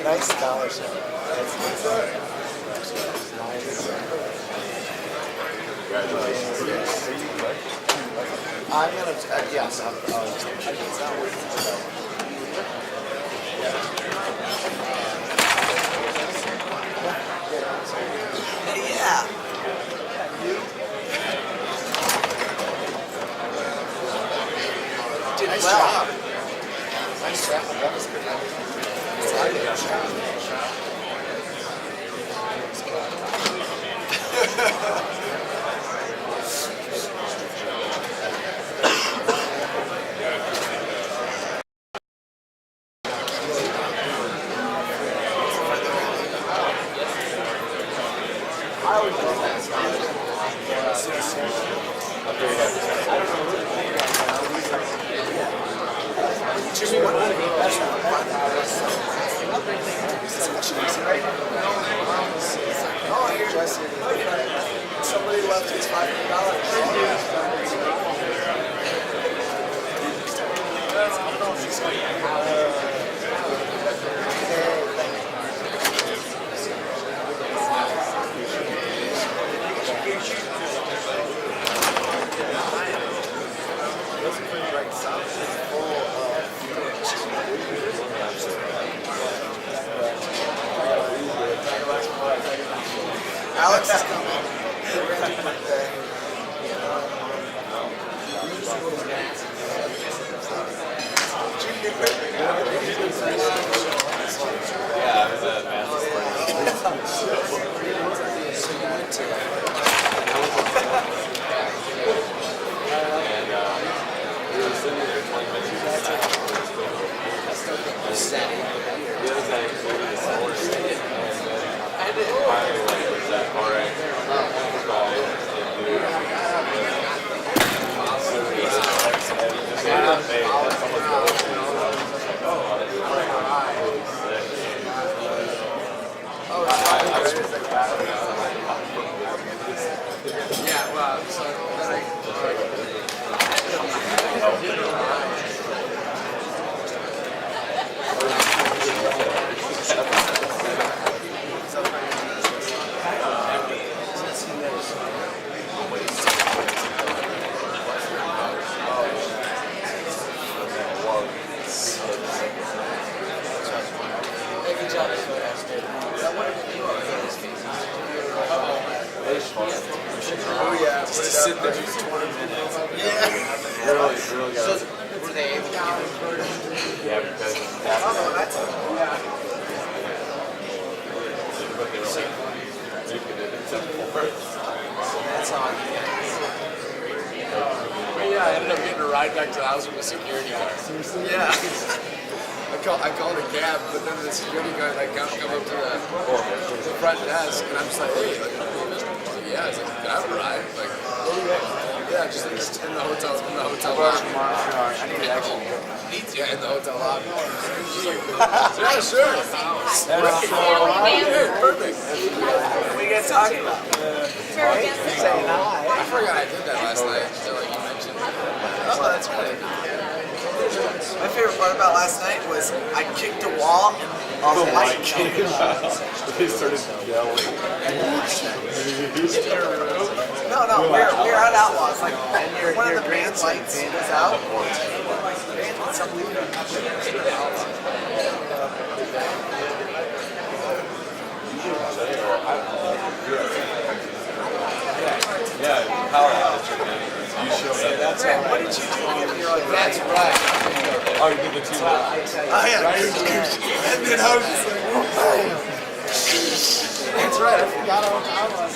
Nice scholarship. Congratulations. I'm going to, yes, yeah. Did nice well. Job. Nice job. That was good. Somebody left his Alex is coming. Yeah, I was at Master's and we were sitting there 20 minutes before the other guy included the solar state, and then finally like was that alright guy and dude just made a face that someone goes to, I was like, Oh, yeah. Just sit there for 20 minutes. Yeah. Really good. So, were they able to give it? Yeah, because that's on. But yeah, I ended up getting a ride back to the house with a security guard. Yeah. I called a cab, but then the security guard like come up to the front desk, and I'm just like, hey, like, yeah, it's like, can I have a ride? Like, yeah, just in the hotel lobby. I need to actually go. Yeah, in the hotel lobby. Yeah, sure. Yeah, perfect. What are you guys talking about? Saying hi. I forgot I did that last night, so like you mentioned. Oh, that's great. My favorite part about last night was I kicked a wall and the light came out. They started yelling. No, we're at Outlaws. Like, one of the main lights was out. And something. Yeah, power outage. You showed up. That's right. What did you do? You're like, that's right. Oh, you did the two. Oh, yeah. Right? And then I was just like, oh. That's right. I forgot I was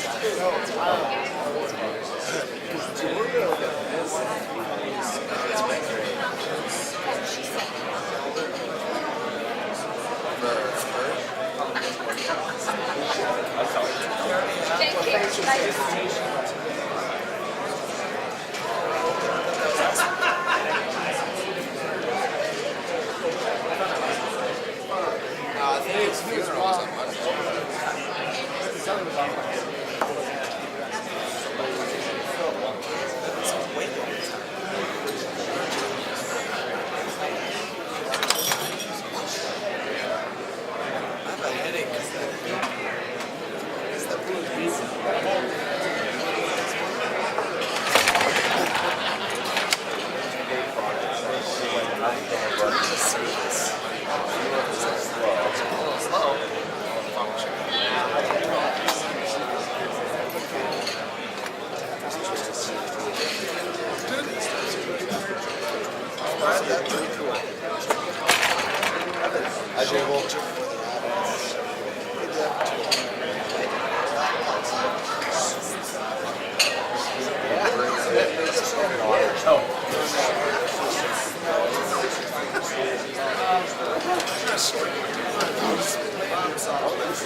I think it's funeral on Short.